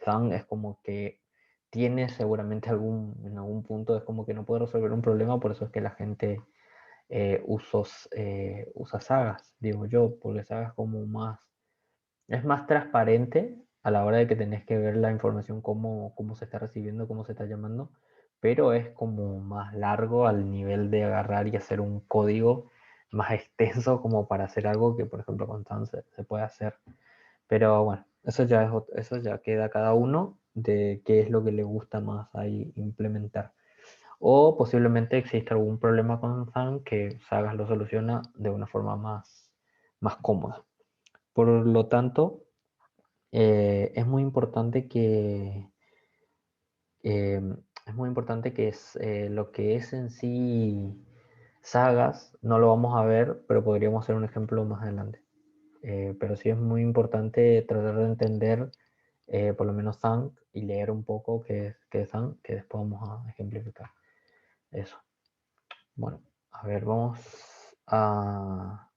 Zhang es como que tiene seguramente en algún punto es como que no puede resolver un problema, por eso es que la gente usa sagas, digo yo, porque sagas como es más transparente a la hora de que tenés que ver la información, cómo se está recibiendo, cómo se está llamando, pero es como más largo al nivel de agarrar y hacer un código más extenso como para hacer algo que, por ejemplo, con Tan se puede hacer. Pero bueno, eso ya queda cada uno de qué es lo que le gusta más ahí implementar. O posiblemente exista algún problema con Zang que Sagas lo soluciona de una forma más cómoda. Por lo tanto, es muy importante eh, lo que es en sí sagas, no lo vamos a ver, pero podríamos hacer un ejemplo más adelante. Pero sí es muy importante tratar de entender por lo menos Zang y leer un poco qué es Zang, que después vamos a ejemplificar eso. Bueno, a ver, vamos a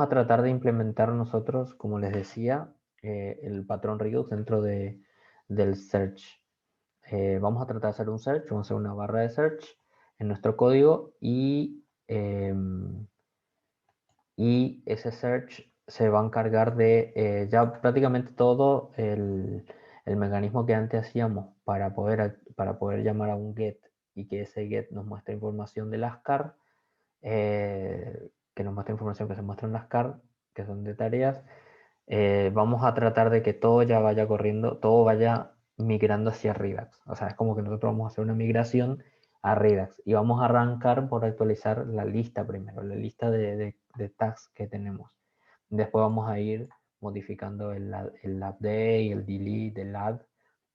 tratar de implementar nosotros, como les decía, el patrón Redux dentro del search. Vamos a tratar de hacer un search, vamos a hacer una barra de search en nuestro código y ese search se va a encargar de ya prácticamente todo el mecanismo que antes hacíamos para poder llamar a un get y que ese get nos muestre información de las car, que nos muestre información que se muestra en las car, que son de tareas. Vamos a tratar de que todo ya vaya corriendo, todo vaya migrando hacia Redux. O sea, es como que nosotros vamos a hacer una migración a Redux y vamos a arrancar por actualizar la lista primero, la lista de tags que tenemos. Después vamos a ir modificando el update, el delete, el add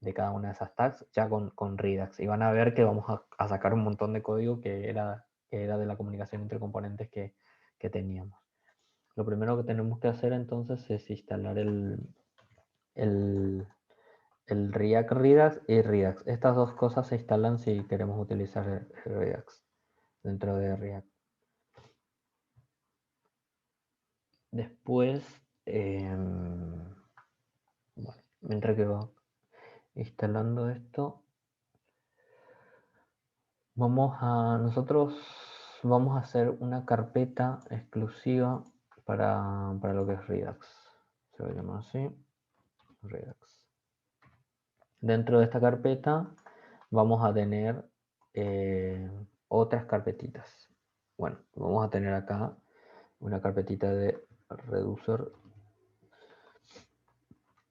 de cada una de esas tags ya con Redux. Y van a ver que vamos a sacar un montón de código que era de la comunicación entre componentes que teníamos. Lo primero que tenemos que hacer entonces es instalar el, el React Redux y Redux. Estas dos cosas se instalan si queremos utilizar el Redux dentro de React. Después, bueno, mientras que va instalando esto, nosotros vamos a hacer una carpeta exclusiva para lo que es Redux. Se va a llamar así, Redux. Dentro de esta carpeta vamos a tener otras carpetitas. Bueno, vamos a tener acá una carpetita de reducer.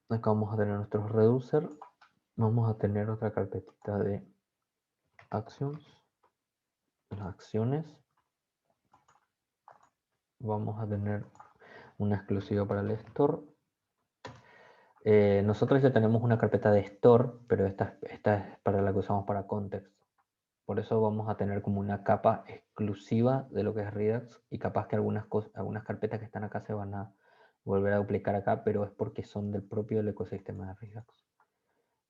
Acá vamos a tener nuestros reducer. Vamos a tener otra carpetita de actions, las acciones. Vamos a tener una exclusiva para el store. Nosotros ya tenemos una carpeta de store, pero esta es para la que usamos para context. Por eso vamos a tener como una capa exclusiva de lo que es Redux, y capaz que algunas carpetas que están acá se van a volver a duplicar acá, pero es porque son del propio ecosistema de Redux.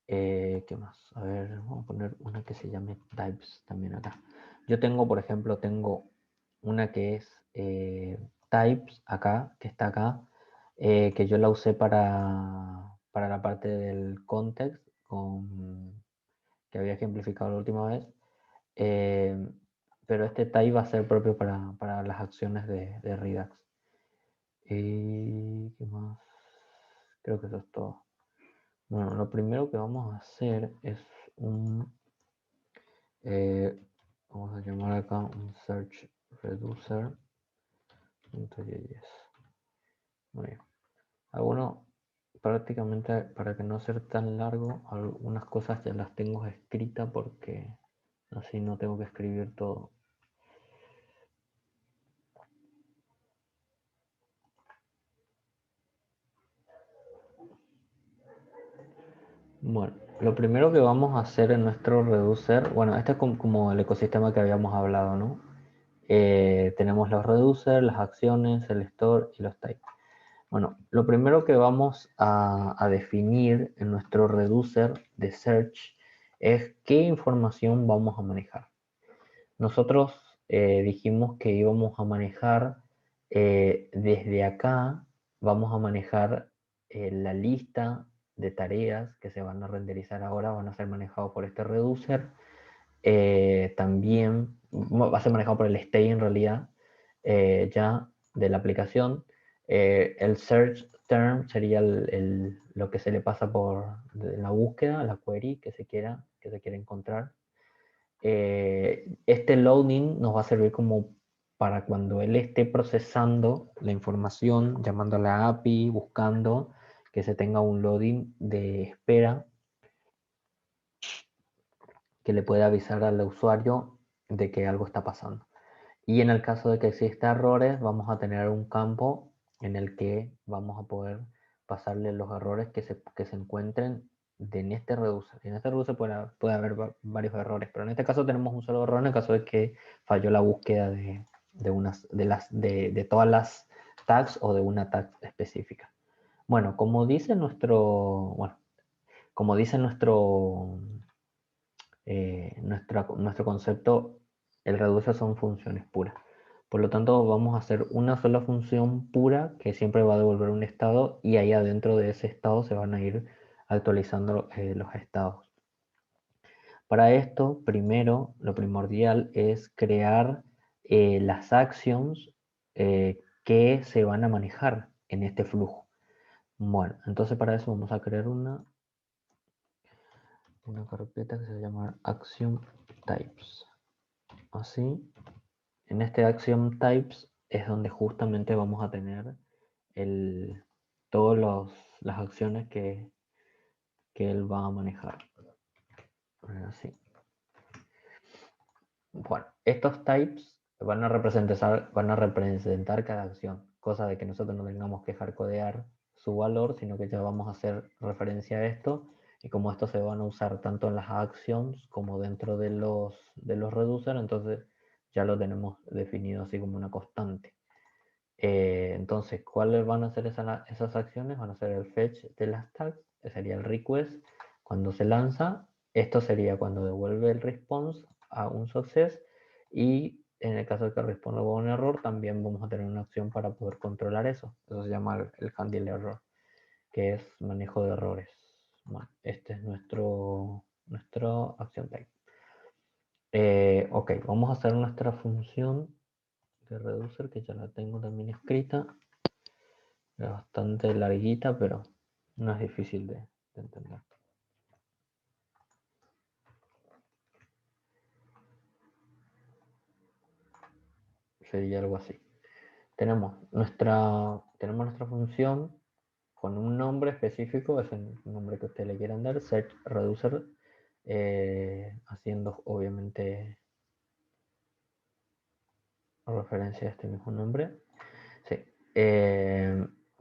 ¿Qué más? A ver, vamos a poner una que se llame types también acá. Yo tengo, por ejemplo, una que es types acá, que está acá, que yo la usé para la parte del context, que había ejemplificado la última vez. Pero este type va a ser propio para las acciones de Redux. ¿Y qué más? Creo que eso es todo. Bueno, lo primero que vamos a hacer es vamos a llamar acá un search reducer. Muy bien. Prácticamente, para que no sea tan largo, algunas cosas ya las tengo escritas porque así no tengo que escribir todo. Bueno, lo primero que vamos a hacer en nuestro reducer, bueno, este es como el ecosistema que habíamos hablado, ¿no? Tenemos los reducers, las acciones, el store y los types. Bueno, lo primero que vamos a definir en nuestro reducer de search es qué información vamos a manejar. Nosotros dijimos que íbamos a manejar desde acá, vamos a manejar la lista de tareas que se van a renderizar ahora, van a ser manejados por este reducer. También va a ser manejado por el stay en realidad, ya de la aplicación. El search term sería lo que se le pasa por la búsqueda, la query que se quiere encontrar. Este loading nos va a servir como para cuando él esté procesando la información, llamando a la API, buscando, que se tenga un loading de espera que le pueda avisar al usuario de que algo está pasando. Y en el caso de que exista errores, vamos a tener un campo en el que vamos a poder pasarle los errores que se encuentren en este reducer. En este reducer puede haber varios errores, pero en este caso tenemos un solo error en el caso de que falló la búsqueda de todas las tags o de una tag específica. Bueno, como dice nuestro concepto, el reducer son funciones puras. Por lo tanto, vamos a hacer una sola función pura que siempre va a devolver un estado, y ahí adentro de ese estado se van a ir actualizando los estados. Para esto, primero, lo primordial es crear las actions que se van a manejar en este flujo. Bueno, entonces para eso vamos a crear una carpeta que se llama action types. Así, en este action types es donde justamente vamos a tener todas las acciones que él va a manejar. Así. Bueno, estos types van a representar cada acción, cosa de que nosotros no tengamos que hardcodear su valor, sino que ya vamos a hacer referencia a esto, y como estos se van a usar tanto en las actions como dentro de los reducers, entonces ya lo tenemos definido así como una constante. Entonces, ¿cuáles van a ser esas acciones? Van a ser el fetch de las tags, que sería el request cuando se lanza. Esto sería cuando devuelve el response a un success, y en el caso de que responda con un error, también vamos a tener una acción para poder controlar eso. Eso se llama el handle error, que es manejo de errores. Bueno, este es nuestro acción type. Ok, vamos a hacer nuestra función de reducer, que ya la tengo también escrita. Es bastante larguita, pero no es difícil de entender. sería algo así. Tenemos nuestra función con un nombre específico, es el nombre que ustedes le quieran dar, search reducer, haciendo obviamente referencia a este mismo nombre. Sí.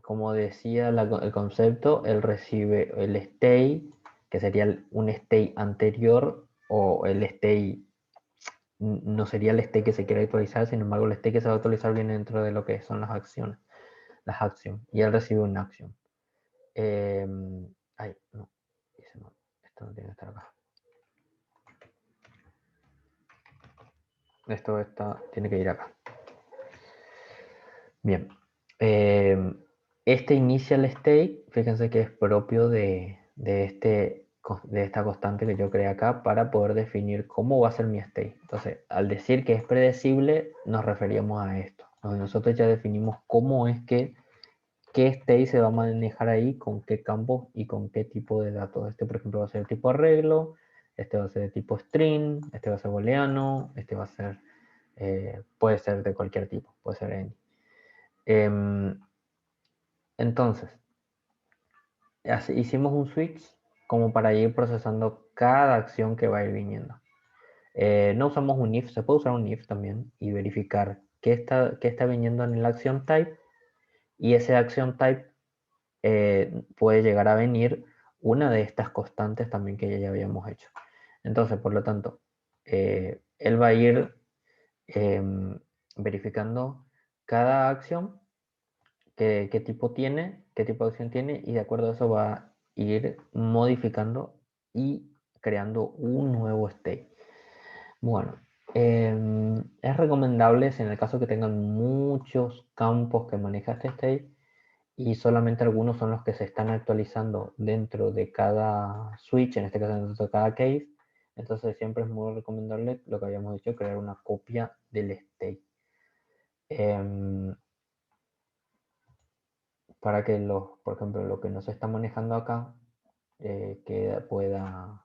Como decía el concepto, él recibe el state, que sería un state anterior, o el state no sería el state que se quiere actualizar, sin embargo el state que se va a actualizar viene dentro de lo que son las acciones, y él recibe una acción. Ay, no, esto no tiene que estar acá. Esto tiene que ir acá. Bien. Este initial state, fíjense que es propio de esta constante que yo creé acá para poder definir cómo va a ser mi state. Entonces, al decir que es predecible, nos referíamos a esto. Nosotros ya definimos cómo es que qué state se va a manejar ahí, con qué campos y con qué tipo de datos. Este, por ejemplo, va a ser de tipo arreglo, este va a ser de tipo string, este va a ser booleano, este va a ser, puede ser de cualquier tipo, puede ser any. Entonces, hicimos un switch como para ir procesando cada acción que va a ir viniendo. No usamos un if, se puede usar un if también y verificar qué está viniendo en el action type, y ese action type puede llegar a venir una de estas constantes también que ya habíamos hecho. Entonces, por lo tanto, él va a ir verificando cada acción, qué tipo tiene, qué tipo de acción tiene, y de acuerdo a eso va a ir modificando y creando un nuevo state. Bueno, es recomendable, si en el caso que tengan muchos campos que maneja este state y solamente algunos son los que se están actualizando dentro de cada switch, en este caso dentro de cada case, entonces siempre es muy recomendable lo que habíamos dicho, crear una copia del state. Para que por ejemplo, lo que no se está manejando acá que pueda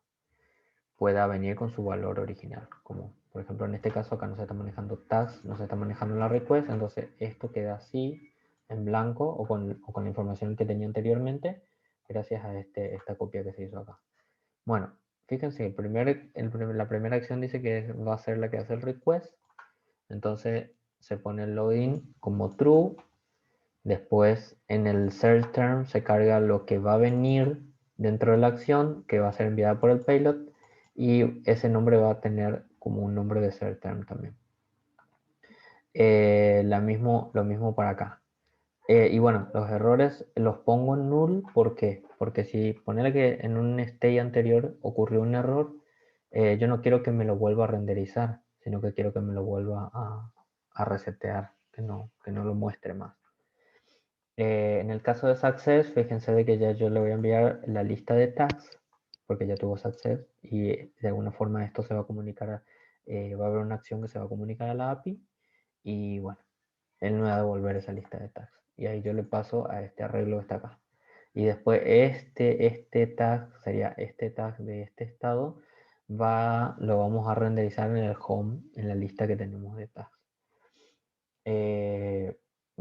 venir con su valor original. Como por ejemplo en este caso acá no se está manejando tags, no se está manejando la request, entonces esto queda así en blanco o con la información que tenía anteriormente gracias a esta copia que se hizo acá. Bueno, fíjense, la primera acción dice que va a ser la que hace el request, entonces se pone el login como true. Después en el search term se carga lo que va a venir dentro de la acción que va a ser enviada por el payload, y ese nombre va a tener como un nombre de search term también. Lo mismo para acá. Y bueno, los errores los pongo en null. ¿Por qué? Porque si ponerle que en un state anterior ocurrió un error, yo no quiero que me lo vuelva a renderizar, sino que quiero que me lo vuelva a resetear, que no lo muestre más. En el caso de Success, fíjense de que ya yo le voy a enviar la lista de tags, porque ya tuvo Success, y de alguna forma esto se va a comunicar, va a haber una acción que se va a comunicar a la API, y bueno, él me va a devolver esa lista de tags. Y ahí yo le paso a este arreglo que está acá. Y después este tag, sería este tag de este estado, lo vamos a renderizar en el home, en la lista que tenemos de tags.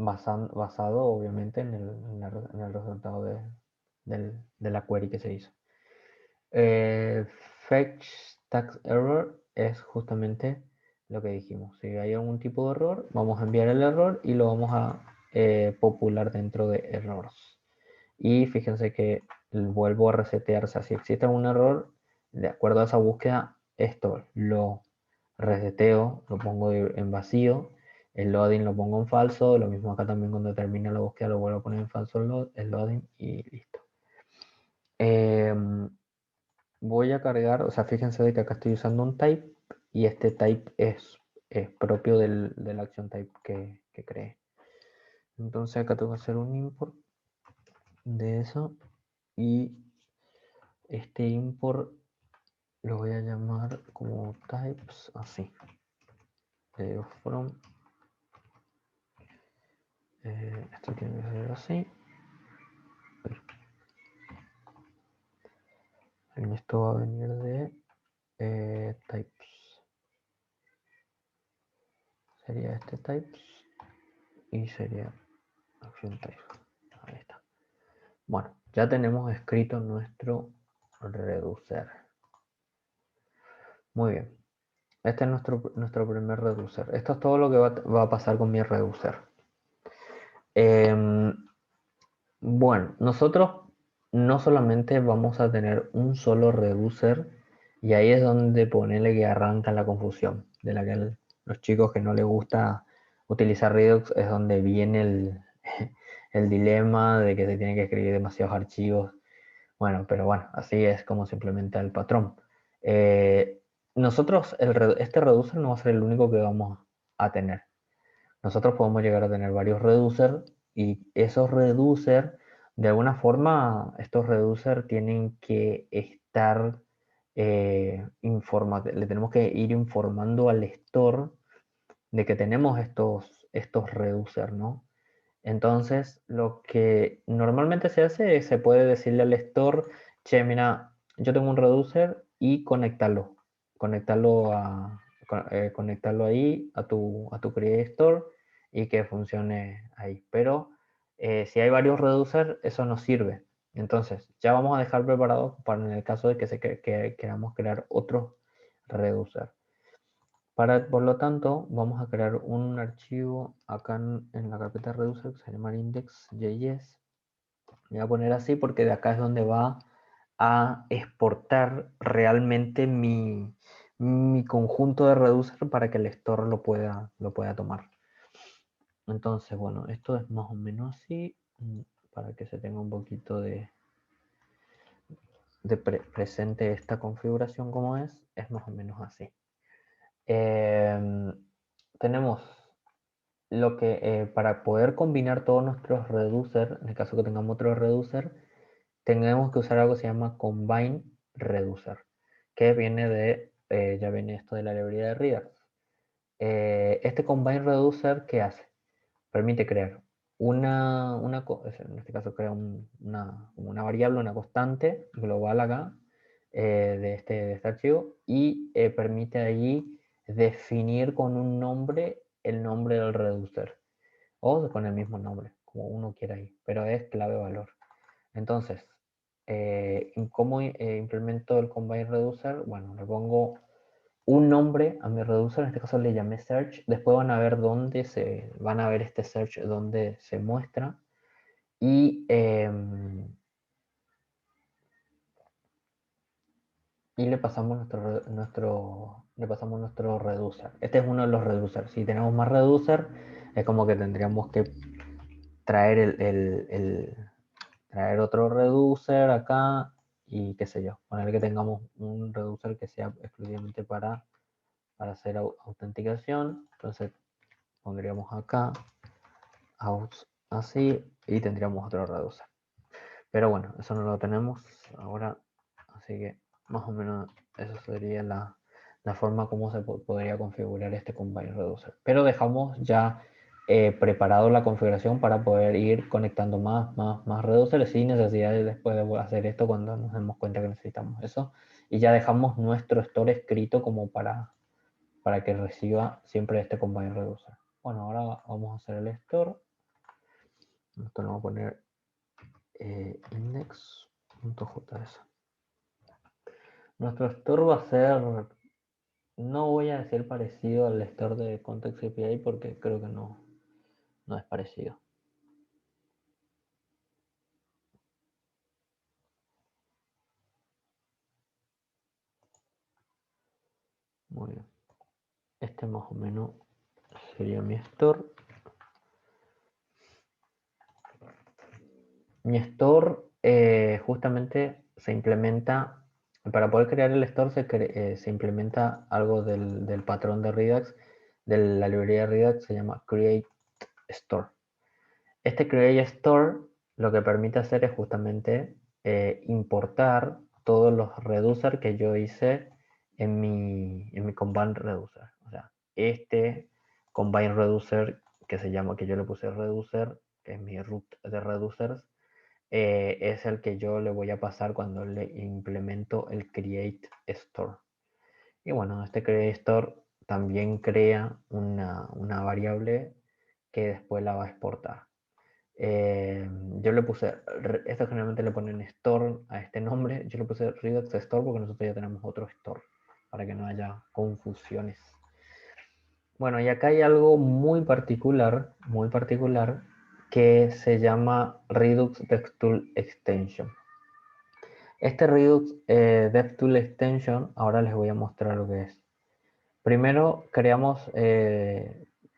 Basado obviamente en el resultado de la query que se hizo. Fetch tax error es justamente lo que dijimos. Si hay algún tipo de error, vamos a enviar el error y lo vamos a popular dentro de errors. Y fíjense que vuelvo a resetear. O sea, si existe un error, de acuerdo a esa búsqueda, esto lo reseteo, lo pongo en vacío, el loading lo pongo en falso, lo mismo acá también cuando termina la búsqueda lo vuelvo a poner en falso el loading y listo. Voy a cargar, o sea, fíjense de que acá estoy usando un type y este type es propio del action type que creé. Entonces acá tengo que hacer un import de eso, y este import lo voy a llamar como types, así. From, esto tiene que ser así. Esto va a venir de types. sería este types y sería action type. Ahí está. Bueno, ya tenemos escrito nuestro reducer. Muy bien. Este es nuestro primer reducer. Esto es todo lo que va a pasar con mi reducer. Bueno, nosotros no solamente vamos a tener un solo reducer, y ahí es donde ponele que arranca la confusión, de la que los chicos que no les gusta utilizar Redux es donde viene el dilema de que se tienen que escribir demasiados archivos. Bueno, pero bueno, así es como se implementa el patrón. Nosotros, este reducer no va a ser el único que vamos a tener. Nosotros podemos llegar a tener varios reducers y esos reducers, de alguna forma, estos reducers tienen que estar le tenemos que ir informando al store de que tenemos estos reducers, ¿no? Entonces, lo que normalmente se hace es se puede decirle al store, che, mira, yo tengo un reducer y conectarlo ahí a tu Create Store y que funcione ahí. Pero si hay varios reducers, eso no sirve. Entonces, ya vamos a dejar preparado para en el caso de que queramos crear otro reducer. Por lo tanto, vamos a crear un archivo acá en la carpeta reducer que se llama index.js. Voy a poner así porque de acá es donde va a exportar realmente mi conjunto de reducer para que el store lo pueda tomar. Entonces, bueno, esto es más o menos así, para que se tenga un poquito de presente esta configuración como es más o menos así. Tenemos lo que para poder combinar todos nuestros reducer, en el caso que tengamos otro reducer, tenemos que usar algo que se llama combine reducer, que viene ya viene esto de la librería de Redux. Este combine reducer, ¿qué hace? Permite crear en este caso crea como una variable, una constante global acá de este archivo y permite allí definir con un nombre el nombre del reducer o con el mismo nombre, como uno quiera ahí, pero es clave valor. Entonces, ¿cómo implemento el combine reducer? Bueno, le pongo un nombre a mi reducer, en este caso le llamé search. Después van a ver este search donde se muestra y le pasamos nuestro reducer. Este es uno de los reducers. Si tenemos más reducer, es como que tendríamos que traer traer otro reducer acá y qué sé yo, poner que tengamos un reducer que sea exclusivamente para hacer autenticación. Entonces pondríamos acá out así y tendríamos otro reducer. Pero bueno, eso no lo tenemos ahora, así que más o menos eso sería la forma como se podría configurar este combine reducer. Pero dejamos ya preparado la configuración para poder ir conectando más reducers sin necesidad de después de hacer esto cuando nos demos cuenta que necesitamos eso. Y ya dejamos nuestro store escrito como para que reciba siempre este combine reducer. Bueno, ahora vamos a hacer el store. Esto lo vamos a poner index.js. Nuestro store va a ser, no voy a decir parecido al store de Context API porque creo que no es parecido. Muy bien. Este más o menos sería mi store. Mi store justamente se implementa, para poder crear el store se implementa algo del patrón de Redux, de la librería de Redux, se llama Create Store. Este Create Store lo que permite hacer es justamente importar todos los reducers que yo hice en mi combine reducer. O sea, este combine reducer que yo le puse reducer, que es mi root de reducers, es el que yo le voy a pasar cuando le implemento el Create Store. Y bueno, este Create Store también crea una variable que después la va a exportar. Yo le puse, esto generalmente le ponen store a este nombre, yo le puse Redux Store porque nosotros ya tenemos otro store, para que no haya confusiones. Bueno, y acá hay algo muy particular, que se llama Redux DevTool Extension. Este Redux DevTool Extension, ahora les voy a mostrar lo que es. Primero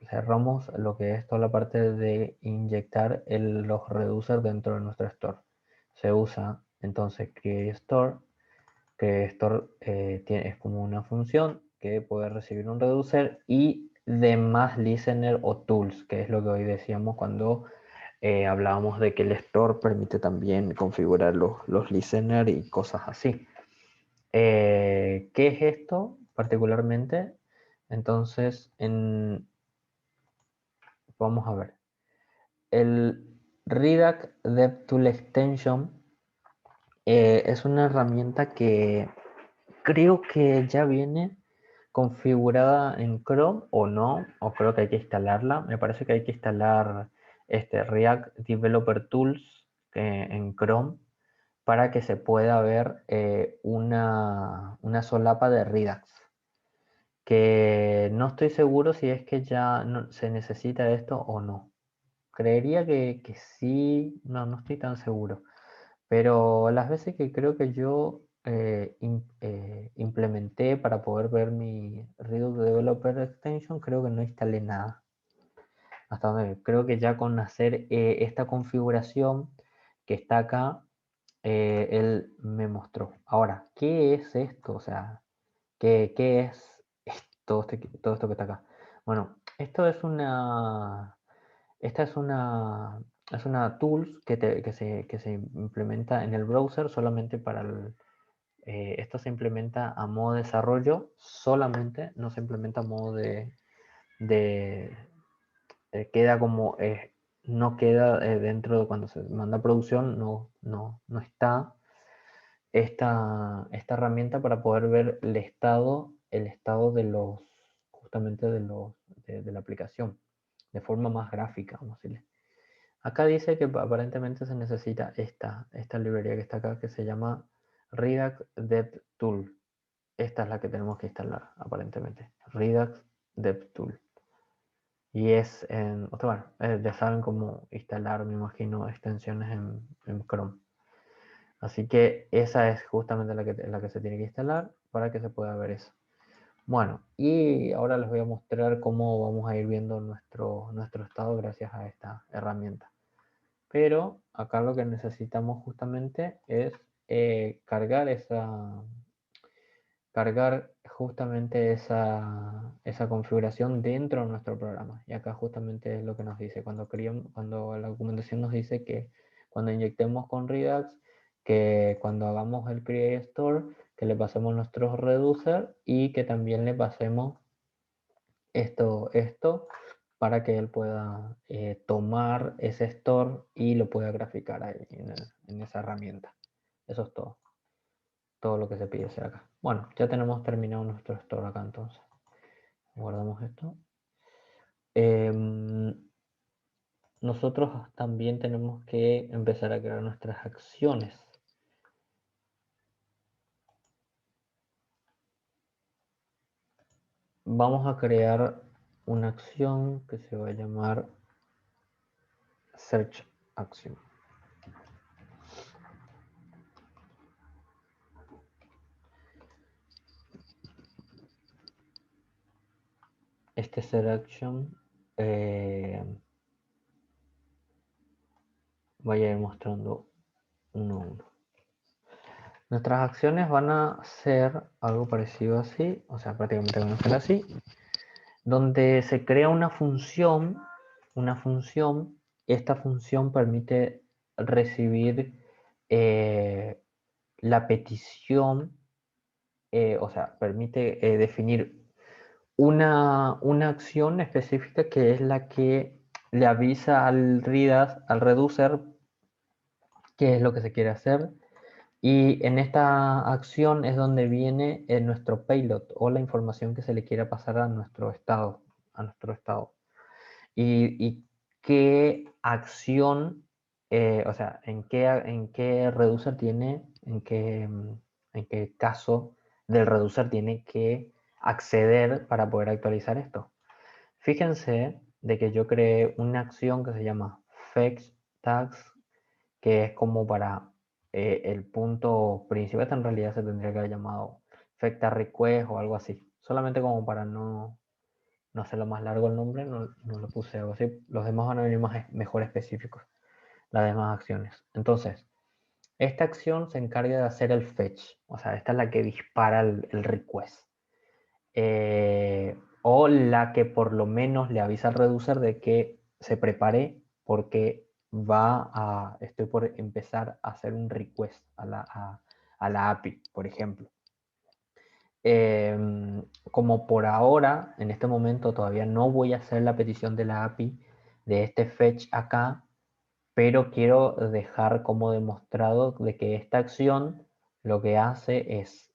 cerramos lo que es toda la parte de inyectar los reducers dentro de nuestro store. Se usa entonces createStore. createStore es como una función que puede recibir un reducer y demás listener o tools, que es lo que hoy decíamos cuando hablábamos de que el store permite también configurar los listener y cosas así. ¿Qué es esto particularmente? Entonces, vamos a ver. El Redux DevTool Extension es una herramienta que creo que ya viene configurada en Chrome o no, o creo que hay que instalarla. Me parece que hay que instalar este React Developer Tools en Chrome para que se pueda ver una solapa de Redux. Que no estoy seguro si es que ya se necesita esto o no. Creería que sí, no estoy tan seguro. Pero las veces que creo que yo implementé para poder ver mi Redux Developer Extension, creo que no instalé nada. Hasta donde creo que ya con hacer esta configuración que está acá, él me mostró. Ahora, ¿qué es esto? O sea, ¿qué es todo esto que está acá? Bueno, esta es una tools que se implementa en el browser solamente esto se implementa a modo de desarrollo solamente, no se implementa a modo de queda como, no queda dentro de cuando se manda a producción, no está esta herramienta para poder ver el estado justamente de la aplicación, de forma más gráfica, vamos a decirle. Acá dice que aparentemente se necesita esta librería que está acá, que se llama Redux DevTool. Esta es la que tenemos que instalar, aparentemente. Redux DevTool. Y bueno, ya saben cómo instalar, me imagino, extensiones en Chrome. Así que esa es justamente la que se tiene que instalar para que se pueda ver eso. Bueno, y ahora les voy a mostrar cómo vamos a ir viendo nuestro estado gracias a esta herramienta. Pero acá lo que necesitamos justamente es cargar justamente esa configuración dentro de nuestro programa. Y acá justamente es lo que nos dice, cuando la documentación nos dice que cuando inyectemos con Redux, que cuando hagamos el create store, que le pasemos nuestros reducer y que también le pasemos esto para que él pueda tomar ese store y lo pueda graficar ahí en esa herramienta. Eso es todo lo que se pide hacer acá. Bueno, ya tenemos terminado nuestro store acá entonces. Guardamos esto. Nosotros también tenemos que empezar a crear nuestras acciones. Vamos a crear una acción que se va a llamar Search Action. Este Search Action voy a ir mostrando uno a uno. Nuestras acciones van a ser algo parecido así, o sea, prácticamente van a ser así, donde se crea una función, esta función permite recibir la petición, o sea, permite definir una acción específica que es la que le avisa al reducer qué es lo que se quiere hacer, Y en esta acción es donde viene nuestro payload o la información que se le quiere pasar a nuestro estado. Y qué acción, o sea, en qué reducer tiene, en qué caso del reducer tiene que acceder para poder actualizar esto. Fíjense de que yo creé una acción que se llama fetch tags, que es como para el punto principal. En realidad se tendría que haber llamado fetch tag request o algo así, solamente como para no hacerlo más largo el nombre, no lo puse algo así. Los demás van a venir mejor específicos, las demás acciones. Entonces, esta acción se encarga de hacer el fetch, o sea, esta es la que dispara el request. O la que por lo menos le avisa al reducer de que se prepare porque estoy por empezar a hacer un request a la API, por ejemplo. Como por ahora, en este momento todavía no voy a hacer la petición de la API de este fetch acá, pero quiero dejar como demostrado de que esta acción lo que hace es,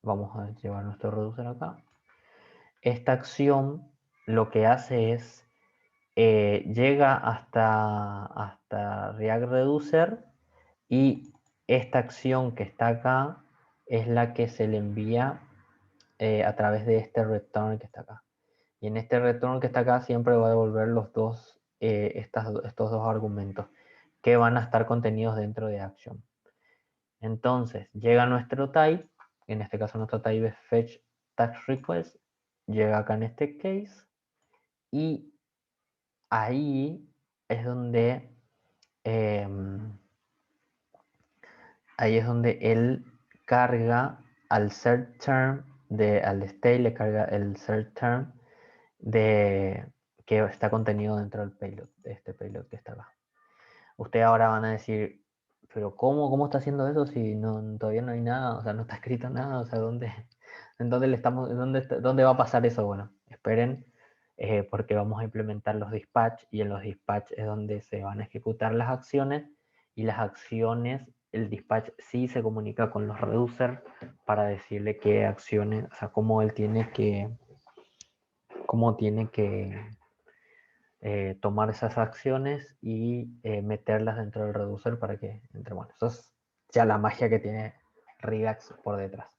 vamos a llevar nuestro reducer acá, esta acción lo que hace es, llega hasta React Reducer, y esta acción que está acá es la que se le envía a través de este return que está acá. Y en este return que está acá siempre va a devolver estos dos argumentos que van a estar contenidos dentro de action. Entonces llega nuestro type, en este caso nuestro type es fetch tag request, llega acá en este case, y ahí es donde eh, él carga al search term, al state le carga el search term de que está contenido dentro del payload, de este payload que está acá. Ustedes ahora van a decir, pero ¿cómo está haciendo eso si todavía no hay nada? O sea, no está escrito nada, o sea, ¿dónde va a pasar eso? Bueno, esperen, porque vamos a implementar los dispatch, y en los dispatch es donde se van a ejecutar las acciones, y las acciones, el dispatch sí se comunica con los reducers para decirle qué acciones, o sea, cómo tiene que tomar esas acciones y meterlas dentro del reducer para que entre. Bueno, eso es ya la magia que tiene Redux por detrás.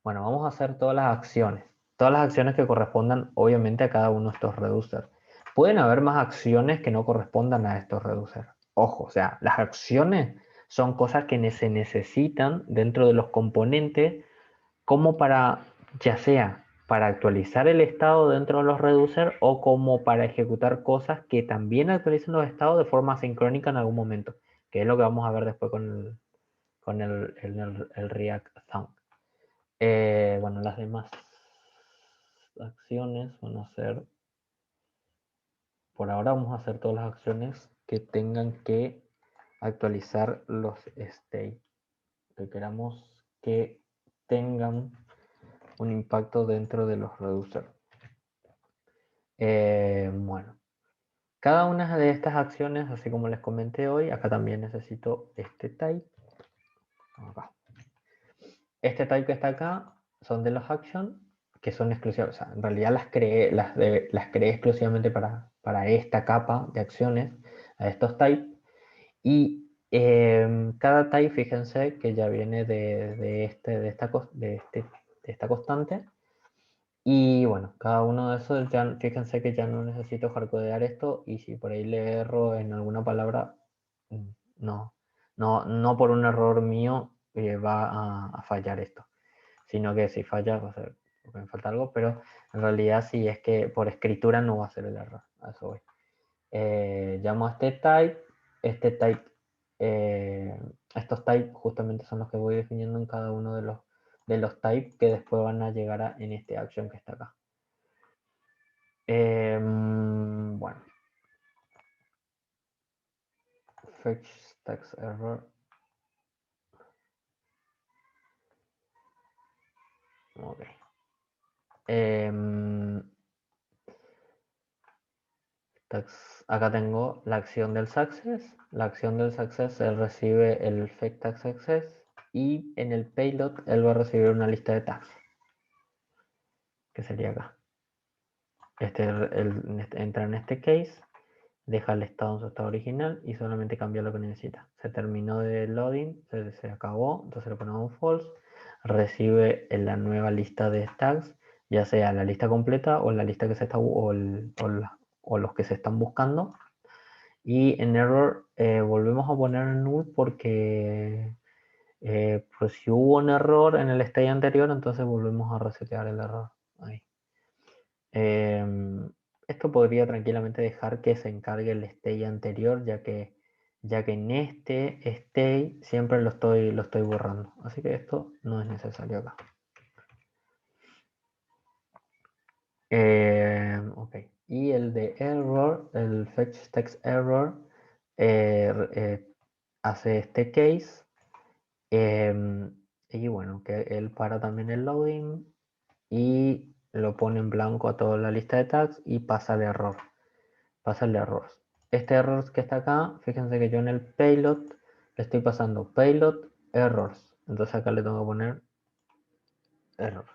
Bueno, vamos a hacer todas las acciones que correspondan obviamente a cada uno de estos reducers. Pueden haber más acciones que no correspondan a estos reducers. Ojo, o sea, las acciones son cosas que se necesitan dentro de los componentes, como para, ya sea para actualizar el estado dentro de los reducers, o como para ejecutar cosas que también actualicen los estados de forma sincrónica en algún momento, que es lo que vamos a ver después con el React Thunk. Bueno, las demás acciones van a ser, por ahora vamos a hacer todas las acciones que tengan que actualizar los state, que queramos que tengan un impacto dentro de los reducers. Bueno, cada una de estas acciones, así como les comenté hoy, acá también necesito este type. Acá. Este type que está acá son de los actions, que son exclusivas. O sea, en realidad las creé exclusivamente para esta capa de acciones, a estos types. Y cada type, fíjense que ya viene de esta constante. Y bueno, cada uno de esos, ya, fíjense que ya no necesito hardcodear esto, y si por ahí le erro en alguna palabra, no, no por un error mío va a fallar esto, sino que si falla va a ser porque me falta algo, pero en realidad si es que por escritura no va a ser el error, a eso voy. Llamo a este type, eh, estos types justamente son los que voy definiendo en cada uno de los types que después van a llegar en este action que está acá. Bueno, fetch tags error. Ok. Acá tengo la acción del success. La acción del success, él recibe el fetch tag success, y en el payload él va a recibir una lista de tags, que sería acá. Entra en este case, deja el estado en su estado original y solamente cambia lo que necesita. Se terminó de loading, se acabó, entonces le ponemos false, recibe en la nueva lista de tags, ya sea la lista completa o la lista que se está o los que se están buscando. Y en error volvemos a poner null porque pues si hubo un error en el stage anterior, entonces volvemos a resetear el error. Ahí. Esto podría tranquilamente dejar que se encargue el stage anterior, ya que en este stage siempre lo estoy borrando. Así que esto no es necesario acá. Ok. Y el de error, el fetch text error, hace este case. Y bueno, que él para también el loading y lo pone en blanco a toda la lista de tags y pasa el error. Pasa el error. Este error que está acá, fíjense que yo en el payload le estoy pasando payload errors. Entonces acá le tengo que poner errors.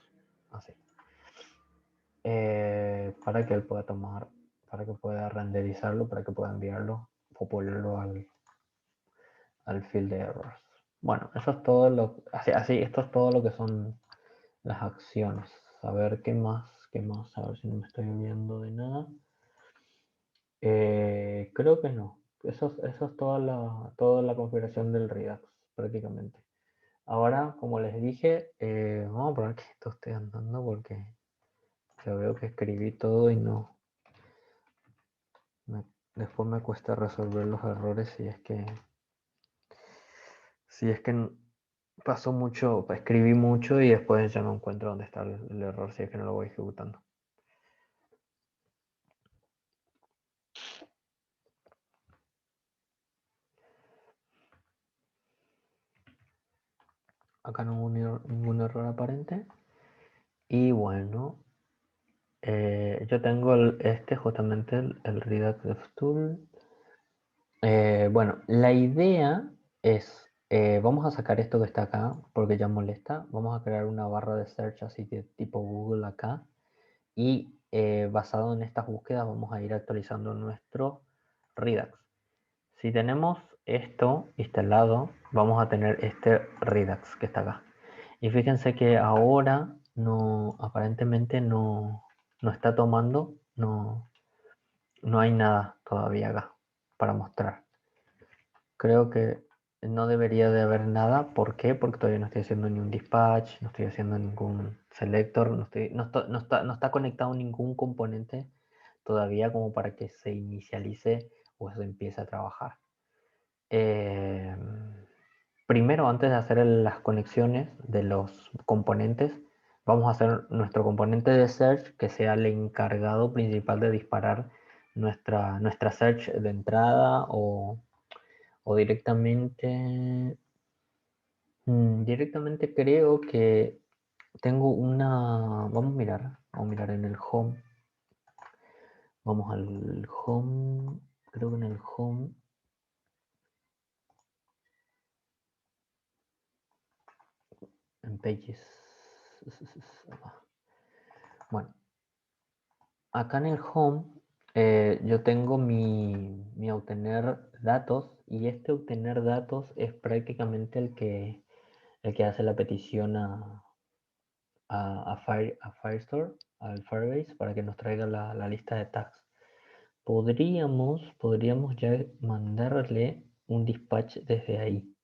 Así. Para que él pueda tomar, para que pueda renderizarlo, para que pueda enviarlo o ponerlo al field de errors. Bueno, eso es todo esto es todo lo que son las acciones. A ver qué más, a ver si no me estoy olvidando de nada. Creo que no. Eso es toda la configuración del Redux, prácticamente. Ahora, como les dije, vamos a poner que esto esté andando porque ya veo que escribí todo y no. Después me cuesta resolver los errores si es que pasó mucho, escribí mucho y después ya no encuentro dónde está el error si es que no lo voy ejecutando. Acá no hubo ningún error aparente. Y bueno, yo tengo justamente el Redux DevTool. Bueno, la idea es, vamos a sacar esto que está acá porque ya molesta. Vamos a crear una barra de search así de tipo Google acá. Y basado en estas búsquedas vamos a ir actualizando nuestro Redux. Si tenemos esto instalado, vamos a tener este Redux que está acá. Y fíjense que ahora aparentemente no está tomando, no hay nada todavía acá para mostrar. Creo que no debería de haber nada. ¿Por qué? Porque todavía no estoy haciendo ni un dispatch, no estoy haciendo ningún selector, no está conectado ningún componente todavía como para que se inicialice o se empiece a trabajar. Primero, antes de hacer las conexiones de los componentes, vamos a hacer nuestro componente de search que sea el encargado principal de disparar nuestra search de entrada o directamente. Directamente creo que tengo una. Vamos a mirar en el home. Vamos al home. Creo que en el home. En pages. Bueno, acá en el home yo tengo mi obtener datos y este obtener datos es prácticamente el que hace la petición a Firestore, al Firebase, para que nos traiga la lista de tags. Podríamos ya mandarle un dispatch desde ahí,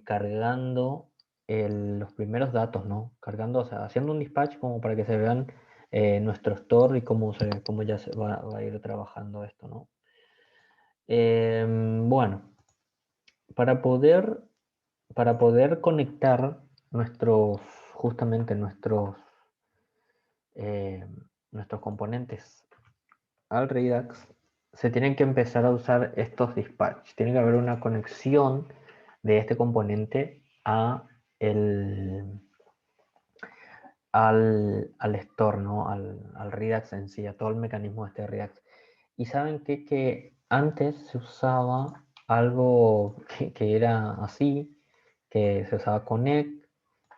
cargando los primeros datos, ¿no? Cargando, o sea, haciendo un dispatch como para que se vean nuestro store y cómo ya se va a ir trabajando esto, ¿no? Bueno, para poder, conectar justamente nuestros componentes al Redux, se tienen que empezar a usar estos dispatch. Tiene que haber una conexión de este componente al store, ¿no? Al Redux en sí, a todo el mecanismo de este Redux. Y saben que antes se usaba algo que era así, que se usaba connect,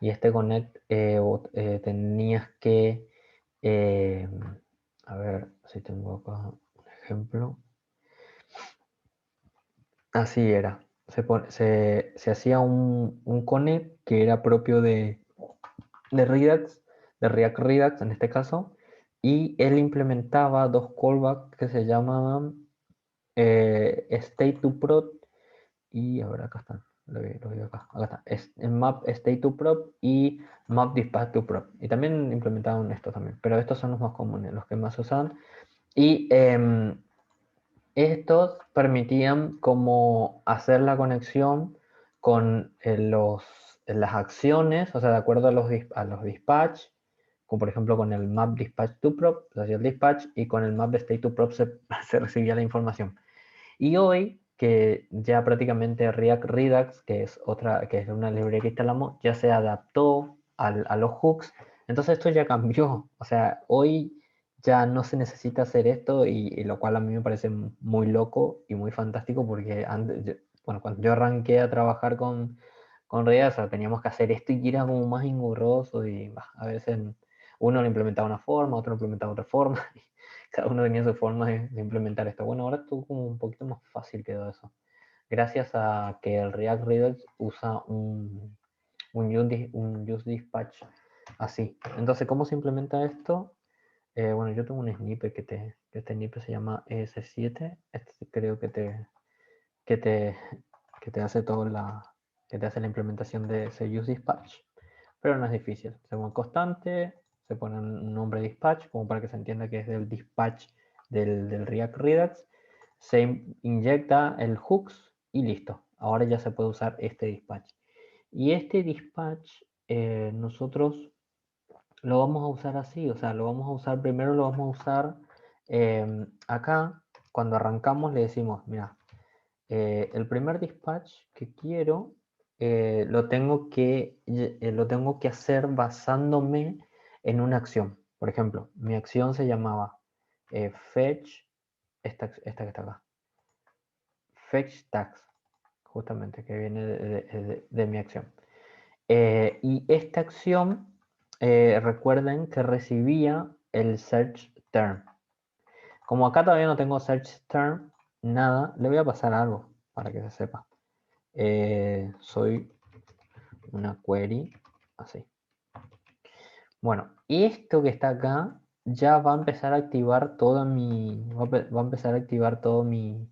y este connect tenías que, a ver si tengo acá un ejemplo. Así era. Se hacía un connect que era propio de Redux, de React Redux en este caso, y él implementaba dos callbacks que se llamaban state to prod y ahora acá están. Lo veo acá. Acá está. Es el map state to prod y map dispatch to prod. Y también implementaban esto también, pero estos son los más comunes, los que más se usan. Y estos permitían como hacer la conexión con las acciones, o sea, de acuerdo a los dispatch, como por ejemplo con el map dispatch to prop, se hacía el dispatch y con el map de state to prop se recibía la información. Y hoy, que ya prácticamente React Redux, que es una librería que instalamos, ya se adaptó a los hooks, entonces esto ya cambió. O sea, hoy ya no se necesita hacer esto y lo cual a mí me parece muy loco y muy fantástico porque antes, bueno, cuando yo arranqué a trabajar con Redux, o sea, teníamos que hacer esto y era como más engorroso y a veces uno lo implementaba de una forma, otro lo implementaba de otra forma. Cada uno tenía su forma de implementar esto. Bueno, ahora todo como un poquito más fácil quedó eso. Gracias a que el React Redux usa un use dispatch así. Entonces, ¿cómo se implementa esto? Bueno, yo tengo un snippet que este snippet se llama ES7. Este creo que te, que te hace que te hace la implementación de ese use dispatch. Pero no es difícil. Según constante, se pone un nombre dispatch, como para que se entienda que es del dispatch del React Redux. Se inyecta el hooks y listo. Ahora ya se puede usar este dispatch. Y este dispatch nosotros lo vamos a usar así, o sea, lo vamos a usar, primero lo vamos a usar acá, cuando arrancamos le decimos, mira, el primer dispatch que quiero lo tengo que hacer basándome en una acción. Por ejemplo, mi acción se llamaba fetch, esta que está acá, fetch tags, justamente, que viene de mi acción. Y esta acción, recuerden que recibía el search term. Como acá todavía no tengo search term, nada, le voy a pasar algo para que se sepa. Soy una query así. Bueno, esto que está acá ya va a empezar a activar toda va a empezar a activar todo mi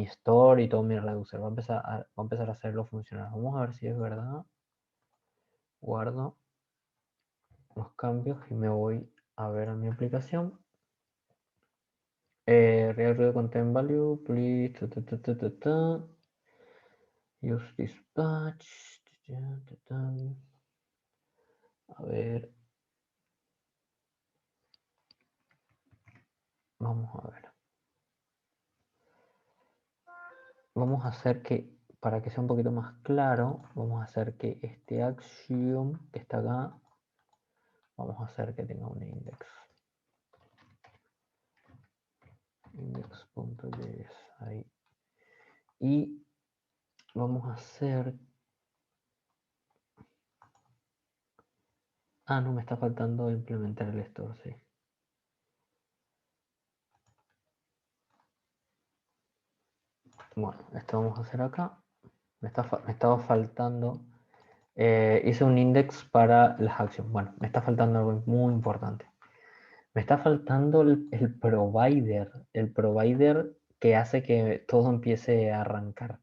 store y todo mi reducer. Va a empezar a hacerlo funcionar. Vamos a ver si es verdad. Guardo los cambios y me voy a ver a mi aplicación. Real content value, please. Use dispatch. A ver. Vamos a ver. Vamos a hacer que, para que sea un poquito más claro, vamos a hacer que este action que está acá, vamos a hacer que tenga un index. Index.js ahí. Y vamos a hacer... Ah, no, me está faltando implementar el store, sí. Bueno, esto vamos a hacer acá. Me estaba faltando... hice un index para las actions. Bueno, me está faltando algo muy importante. Me está faltando el provider que hace que todo empiece a arrancar.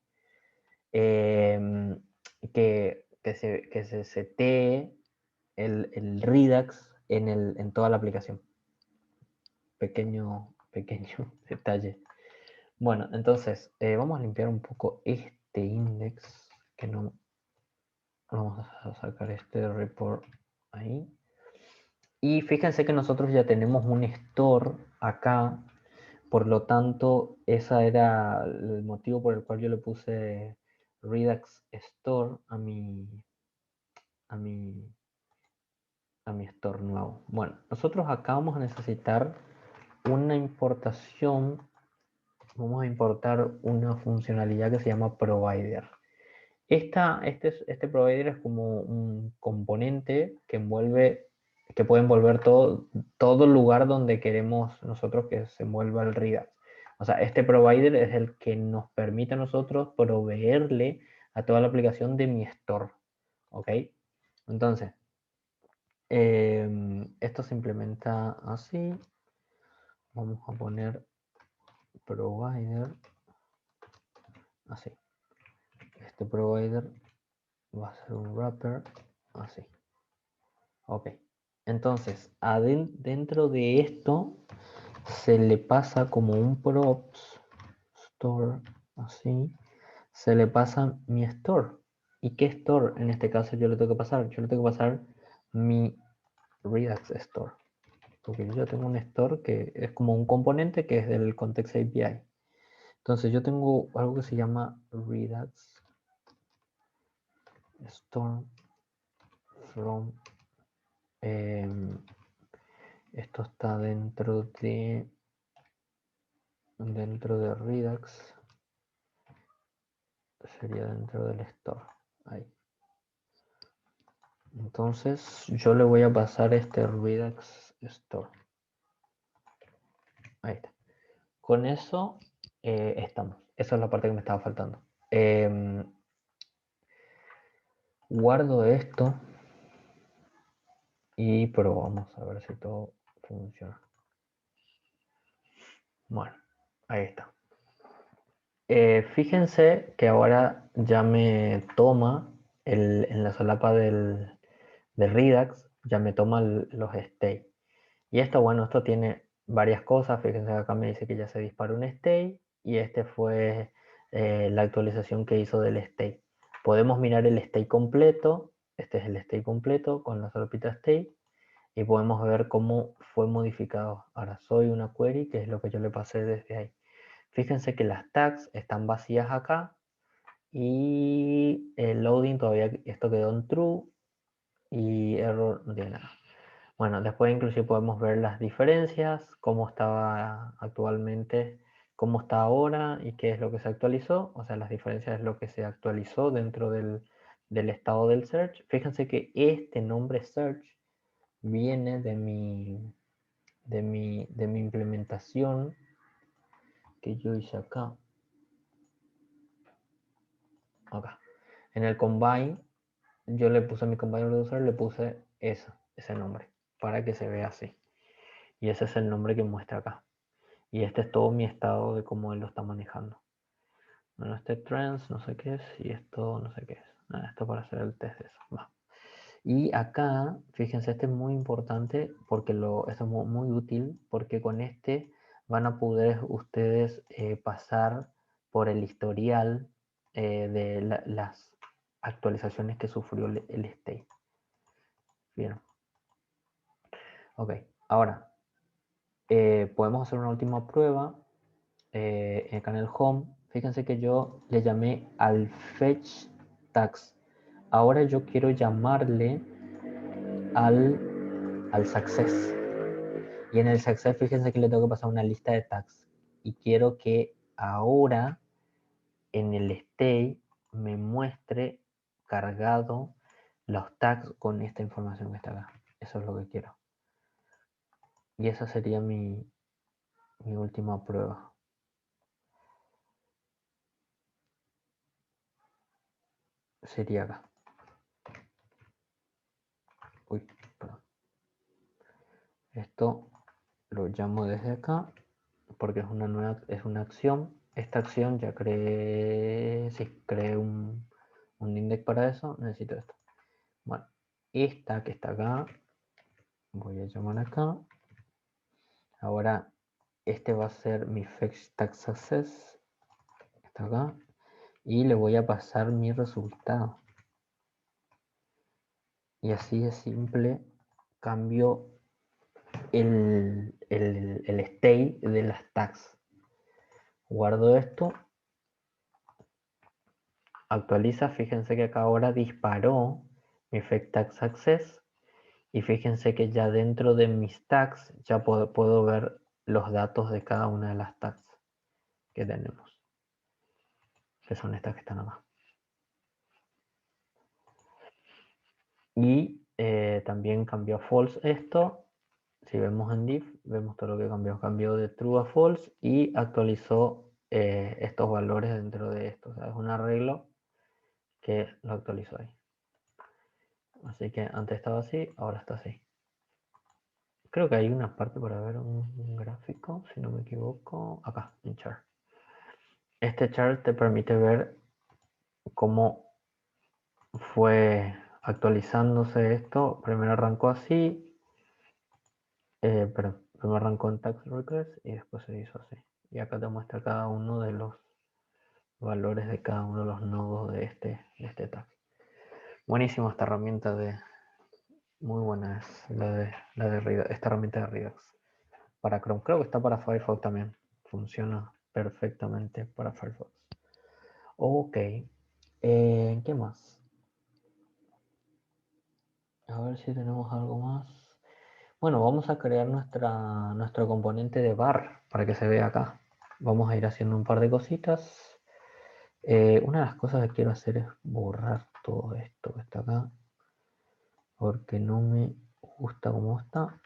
Que se setee el Redux en toda la aplicación. Pequeño detalle. Bueno, entonces vamos a limpiar un poco este index, que no vamos a sacar este report ahí. Y fíjense que nosotros ya tenemos un store acá, por lo tanto, ese era el motivo por el cual yo le puse Redux Store a mi, a mi store nuevo. Bueno, nosotros acá vamos a necesitar una importación, vamos a importar una funcionalidad que se llama provider. Este provider es como un componente que envuelve, que puede envolver todo lugar donde queremos nosotros que se envuelva el Redux. O sea, este provider es el que nos permite a nosotros proveerle a toda la aplicación de mi store. ¿Ok? Entonces, esto se implementa así. Vamos a poner provider así. Este provider va a ser un wrapper así. Ok. Entonces, dentro de esto se le pasa como un props store así. Se le pasa mi store. ¿Y qué store? En este caso yo le tengo que pasar. Yo le tengo que pasar mi Redux store. Porque yo tengo un store que es como un componente que es del Context API. Entonces yo tengo algo que se llama Redux Store from. Esto está dentro de Redux. Sería dentro del store. Ahí. Entonces yo le voy a pasar este Redux Store. Ahí está. Con eso estamos. Esa es la parte que me estaba faltando. Guardo esto y probamos a ver si todo funciona. Bueno, ahí está. Fíjense que ahora ya me toma en la solapa del Redux, ya me toma los state. Y esto, bueno, esto tiene varias cosas. Fíjense que acá me dice que ya se disparó un state y este fue la actualización que hizo del state. Podemos mirar el state completo. Este es el state completo con la solapita state y podemos ver cómo fue modificado. Ahora soy una query, que es lo que yo le pasé desde ahí. Fíjense que las tags están vacías acá y el loading todavía esto quedó en true y error no tiene nada. Bueno, después inclusive podemos ver las diferencias, cómo estaba actualmente, cómo está ahora y qué es lo que se actualizó. O sea, las diferencias es lo que se actualizó dentro del estado del search. Fíjense que este nombre search viene de mi implementación que yo hice acá. Acá. En el combine, yo le puse a mi combine reducer, le puse ese nombre para que se vea así. Y ese es el nombre que muestra acá. Y este es todo mi estado de cómo él lo está manejando. Bueno, este trends, no sé qué es, y esto no sé qué es. Esto para hacer el test de eso. Va. Y acá, fíjense, este es muy importante porque esto es muy útil porque con este van a poder ustedes pasar por el historial de las actualizaciones que sufrió el state. Bien. Ok, ahora podemos hacer una última prueba acá en el home. Fíjense que yo le llamé al fetch tags. Ahora yo quiero llamarle al success. Y en el success, fíjense que le tengo que pasar una lista de tags. Y quiero que ahora en el state me muestre cargado los tags con esta información que está acá. Eso es lo que quiero. Y esa sería mi última prueba. Sería acá. Uy, perdón. Esto lo llamo desde acá porque es una acción. Esta acción ya creé un index para eso. Necesito esto. Bueno, esta que está acá, voy a llamar acá. Ahora este va a ser mi fetch tag success. Está acá. Y le voy a pasar mi resultado. Y así de simple cambio el state de las tags. Guardo esto. Actualiza, fíjense que acá ahora disparó mi effect tag success y fíjense que ya dentro de mis tags ya puedo ver los datos de cada una de las tags que tenemos, que son estas que están acá. también cambió a false esto. Si vemos en div, vemos todo lo que cambió. Cambió de true a false y actualizó estos valores dentro de esto. O sea, es un arreglo que lo actualizó ahí. Así que antes estaba así, ahora está así. Creo que hay una parte para ver un gráfico, si no me equivoco. Acá, en chart. Este chart te permite ver cómo fue actualizándose esto. Primero arrancó así, pero primero arrancó en tax request y después se hizo así. Y acá te muestra cada uno de los valores de cada uno de los nodos de este tag. Buenísima esta herramienta muy buena es la de Redux, esta herramienta de Redux. Para Chrome, creo que está para Firefox también. Funciona perfectamente para Firefox. Ok, ¿qué más? A ver si tenemos algo más. Bueno, vamos a crear nuestro componente de bar para que se vea acá. Vamos a ir haciendo un par de cositas. Una de las cosas que quiero hacer es borrar todo esto que está acá, porque no me gusta cómo está.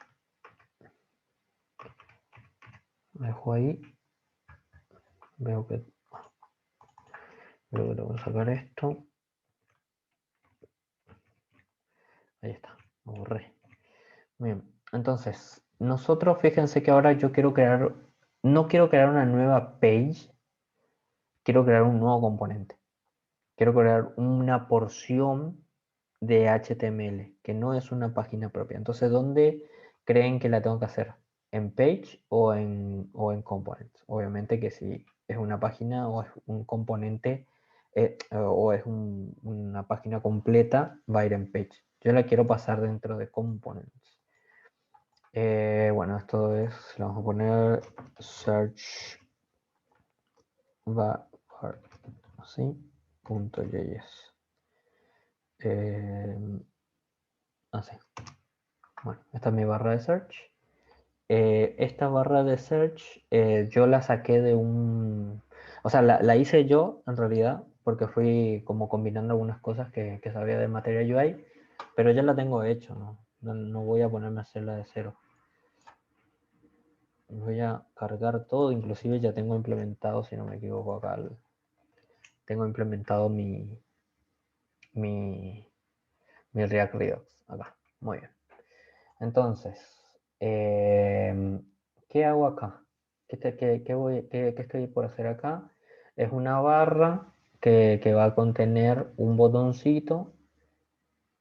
Lo dejo ahí. Veo que tengo que sacar esto. Ahí está, lo borré. Bien, entonces, nosotros fíjense que ahora yo quiero crear, no quiero crear una nueva page, quiero crear un nuevo componente. Quiero crear una porción de HTML, que no es una página propia. Entonces, ¿dónde creen que la tengo que hacer? ¿En page o en components? Obviamente que si es una página o es un componente o es una página completa, va a ir en page. Yo la quiero pasar dentro de components. Bueno, esto es, le vamos a poner search bar, así, .js. Así. Bueno, esta es mi barra de search. Esta barra de search yo la saqué de un... O sea, la hice yo en realidad porque fui como combinando algunas cosas que sabía de Material UI, pero ya la tengo hecho, ¿no? No voy a ponerme a hacerla de cero. Voy a cargar todo, inclusive ya tengo implementado, si no me equivoco acá, tengo implementado mi React Redux acá. Muy bien. Entonces, ¿qué hago acá? ¿Qué estoy por hacer acá? Es una barra que va a contener un botoncito,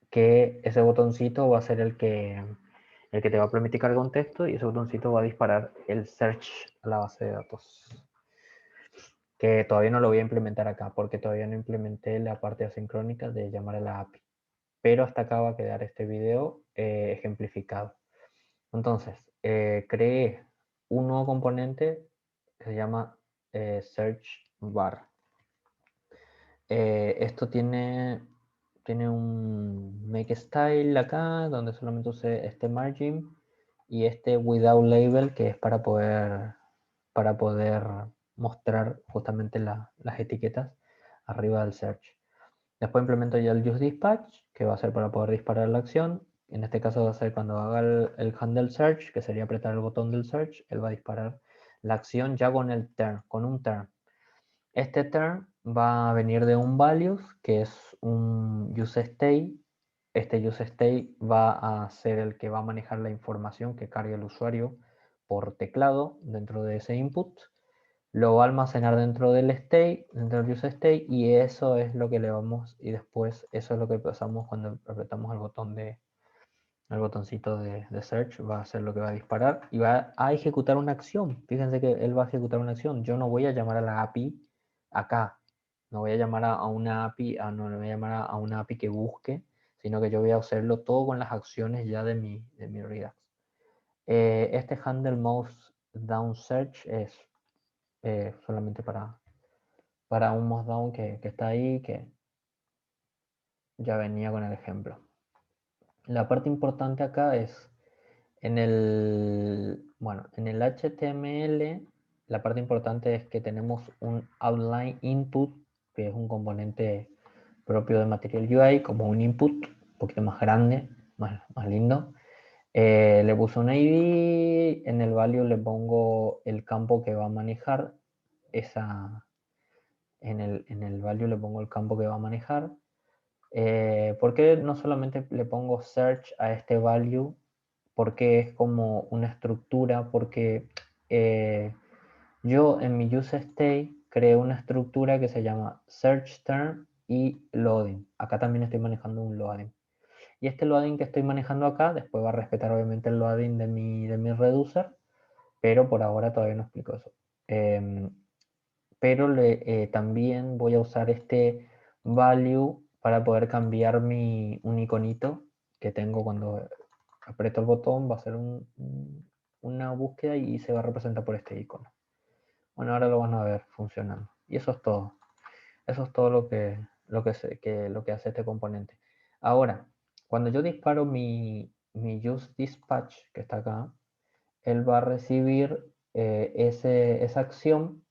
que ese botoncito va a ser el que te va a permitir cargar un texto y ese botoncito va a disparar el search a la base de datos. Que todavía no lo voy a implementar acá porque todavía no implementé la parte asincrónica de llamar a la API. Pero hasta acá va a quedar este video ejemplificado. Entonces, creé un nuevo componente que se llama search bar. Esto tiene un make style acá, donde solamente usé este margin y este without label, que es para poder mostrar justamente las etiquetas arriba del search. Después implemento ya el useDispatch, que va a ser para poder disparar la acción. En este caso va a ser cuando haga el handle search, que sería apretar el botón del search, él va a disparar la acción ya con el turn, con un turn. Este turn va a venir de un values, que es un useState. Este useState va a ser el que va a manejar la información que cargue el usuario por teclado dentro de ese input. Lo va a almacenar dentro del state, dentro del useState, y eso es lo que le vamos, y después eso es lo que pasamos cuando apretamos el botón el botoncito de search, va a ser lo que va a disparar y va a ejecutar una acción. Fíjense que él va a ejecutar una acción. Yo no voy a llamar a la API acá. No voy a llamar a una API, no voy a llamar a una API que busque, sino que yo voy a hacerlo todo con las acciones ya de mi Redux. Este handle mouse down search es solamente para un mouse down que está ahí, que ya venía con el ejemplo. La parte importante acá es en el HTML, la parte importante es que tenemos un outline input, que es un componente propio de Material UI, como un input un poquito más grande, más lindo. Le puse un ID, en el value le pongo el campo que va a manejar esa, en el value le pongo el campo que va a manejar. ¿Por qué no solamente le pongo search a este value? Porque es como una estructura, porque yo en mi use state creé una estructura que se llama search term y loading. Acá también estoy manejando un loading. Y este loading que estoy manejando acá, después va a respetar obviamente el loading de mi reducer, pero por ahora todavía no explico eso. Pero también voy a usar este value para poder cambiar un iconito que tengo cuando aprieto el botón, va a ser una búsqueda y se va a representar por este icono. Bueno, ahora lo van a ver funcionando. Y eso es todo. Eso es todo lo que hace este componente. Ahora, cuando yo disparo mi useDispatch, que está acá, él va a recibir esa acción,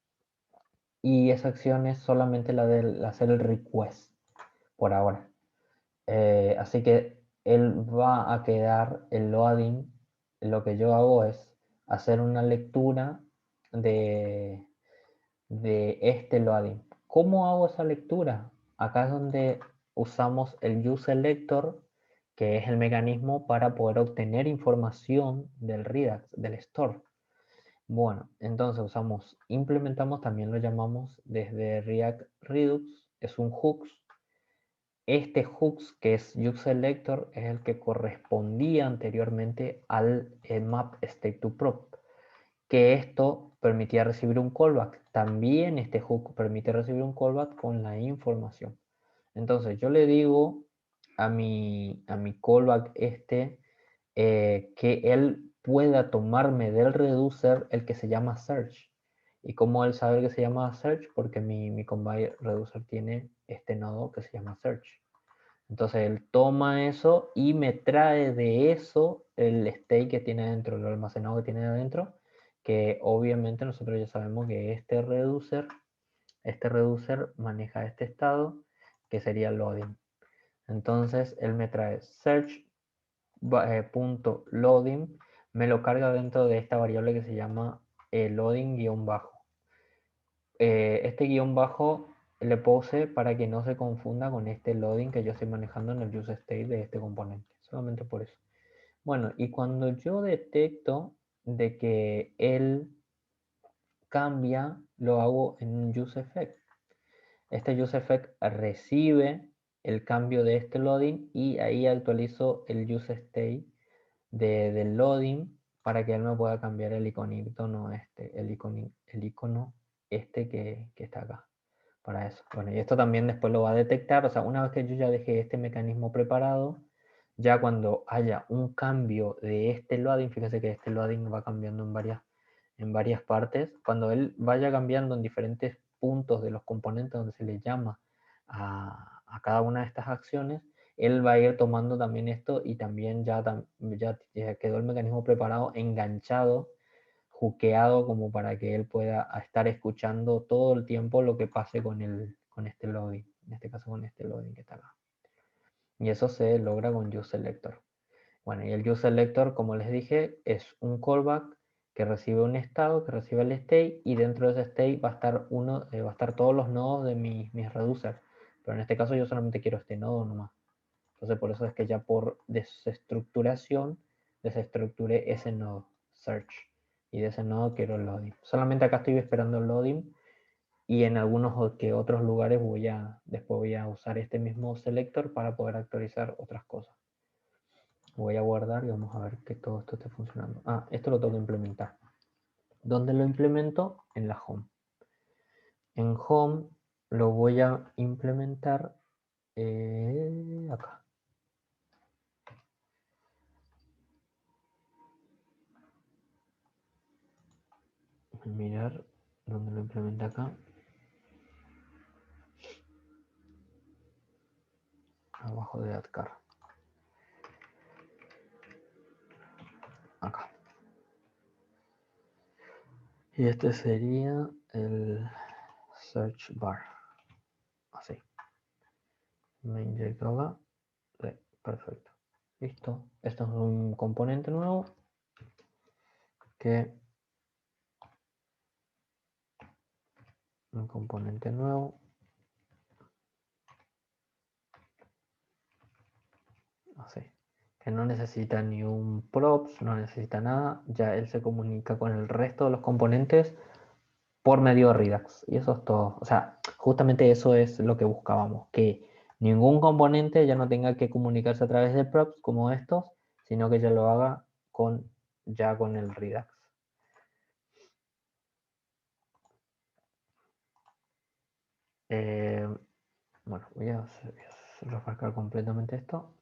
y esa acción es solamente la de hacer el request por ahora. Así que él va a quedar el loading. Lo que yo hago es hacer una lectura de, de este loading. ¿Cómo hago esa lectura? Acá es donde usamos el useSelector, que es el mecanismo para poder obtener información del Redux, del store. Bueno, entonces implementamos, también lo llamamos desde React Redux, es un hooks. Este hooks, que es useSelector, es el que correspondía anteriormente al map state to prop, que esto permitía recibir un callback. También este hook permite recibir un callback con la información. Entonces yo le digo a mi callback que él pueda tomarme del reducer el que se llama search. ¿Y cómo él sabe que se llama search? Porque mi Combine reducer tiene este nodo que se llama search. Entonces él toma eso y me trae de eso el state que tiene adentro, el almacenado que tiene adentro, que obviamente nosotros ya sabemos que este reducer maneja este estado, que sería loading. Entonces él me trae search.loading, me lo carga dentro de esta variable que se llama loading-bajo. Este guión bajo le puse para que no se confunda con este loading que yo estoy manejando en el use state de este componente, solamente por eso. Bueno, y cuando yo detecto de que él cambia, lo hago en un useEffect. Este useEffect recibe el cambio de este loading y ahí actualizo el useState del loading para que él me pueda cambiar el icono este que está acá. Para eso. Bueno, y esto también después lo va a detectar. O sea, una vez que yo ya dejé este mecanismo preparado, ya cuando haya un cambio de este loading, fíjese que este loading va cambiando en varias partes. Cuando él vaya cambiando en diferentes puntos de los componentes donde se le llama a cada una de estas acciones, él va a ir tomando también esto y también ya quedó el mecanismo preparado, enganchado, juqueado, como para que él pueda estar escuchando todo el tiempo lo que pase con este loading, en este caso con este loading que está acá. Y eso se logra con useSelector. Bueno, y el useSelector, como les dije, es un callback que recibe un estado, que recibe el state, y dentro de ese state va a estar todos los nodos de mis reducers. Pero en este caso yo solamente quiero este nodo nomás. Entonces por eso es que ya por desestructuración desestructuré ese nodo, search. Y de ese nodo quiero el loading. Solamente acá estoy esperando el loading, y en algunos otros lugares después voy a usar este mismo selector para poder actualizar otras cosas. Voy a guardar y vamos a ver que todo esto esté funcionando. Esto lo tengo que implementar. ¿Dónde lo implemento? En la home. En home lo voy a implementar acá. Mirar dónde lo implementa acá. Abajo de AdCar. Acá. Y este sería el search bar. Así. Me inyecto acá. Sí, perfecto. Listo. Esto es un componente nuevo que así, que no necesita ni un props, no necesita nada, ya él se comunica con el resto de los componentes por medio de Redux. Y eso es todo. O sea, justamente eso es lo que buscábamos, que ningún componente ya no tenga que comunicarse a través de props como estos, sino que ya lo haga ya con el Redux. Bueno, voy a refrescar completamente esto.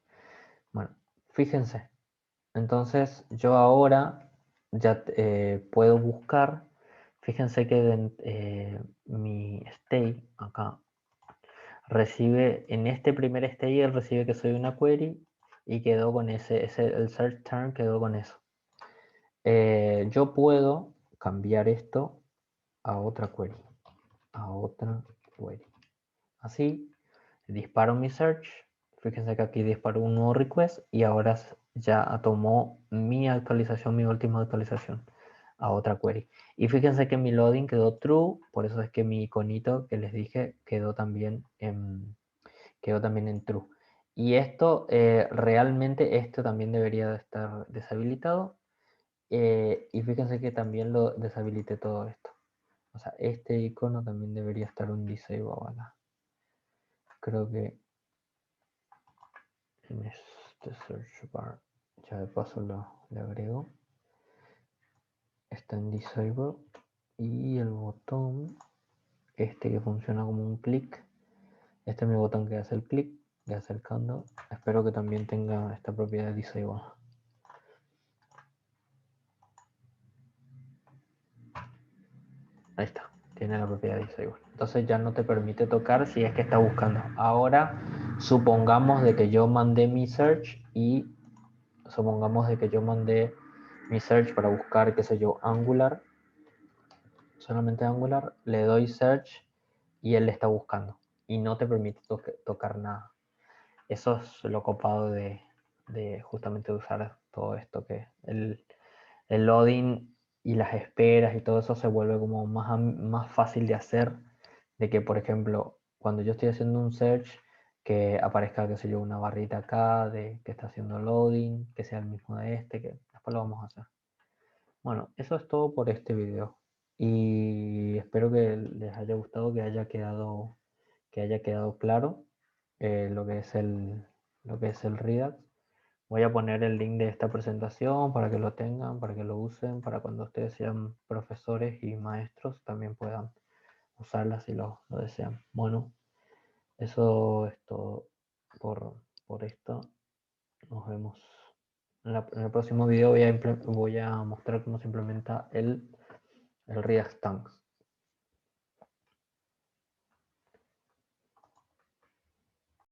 Bueno, fíjense. Entonces yo ahora ya puedo buscar. Fíjense que mi state acá recibe, en este primer state él recibe que soy una query y quedó con el search term quedó con eso. Yo puedo cambiar esto a otra query. Así, disparo mi search. Fíjense que aquí disparo un nuevo request y ahora ya tomó mi actualización, mi última actualización a otra query. Y fíjense que mi loading quedó true, por eso es que mi iconito que les dije quedó también en true. Y esto, realmente esto también debería de estar deshabilitado. Y fíjense que también lo deshabilité todo esto. O sea, este icono también debería estar un disable acá. Creo que en este search bar ya de paso le agrego. Está en disable. Y el botón, este que funciona como un clic. Este es mi botón que hace el clic, que hace el candle. Espero que también tenga esta propiedad de disable. Ahí está, tiene la propiedad de disable. Entonces ya no te permite tocar si es que está buscando. Ahora supongamos de que yo mandé mi search para buscar, qué sé yo, Angular, solamente Angular, le doy search y él le está buscando y no te permite tocar nada. Eso es lo copado de justamente usar todo esto, que el loading y las esperas y todo eso se vuelve como más fácil de hacer, de que por ejemplo cuando yo estoy haciendo un search que aparezca, qué sé yo, una barrita acá de que está haciendo loading, que sea el mismo de este, que después lo vamos a hacer. Bueno, eso es todo por este video y espero que les haya gustado, que haya quedado claro lo que es el Redux. Voy a poner el link de esta presentación para que lo tengan, para que lo usen, para cuando ustedes sean profesores y maestros también puedan usarla si lo desean. Bueno, eso es todo por esto. Nos vemos. En el próximo video voy a mostrar cómo se implementa el Redux Tanks.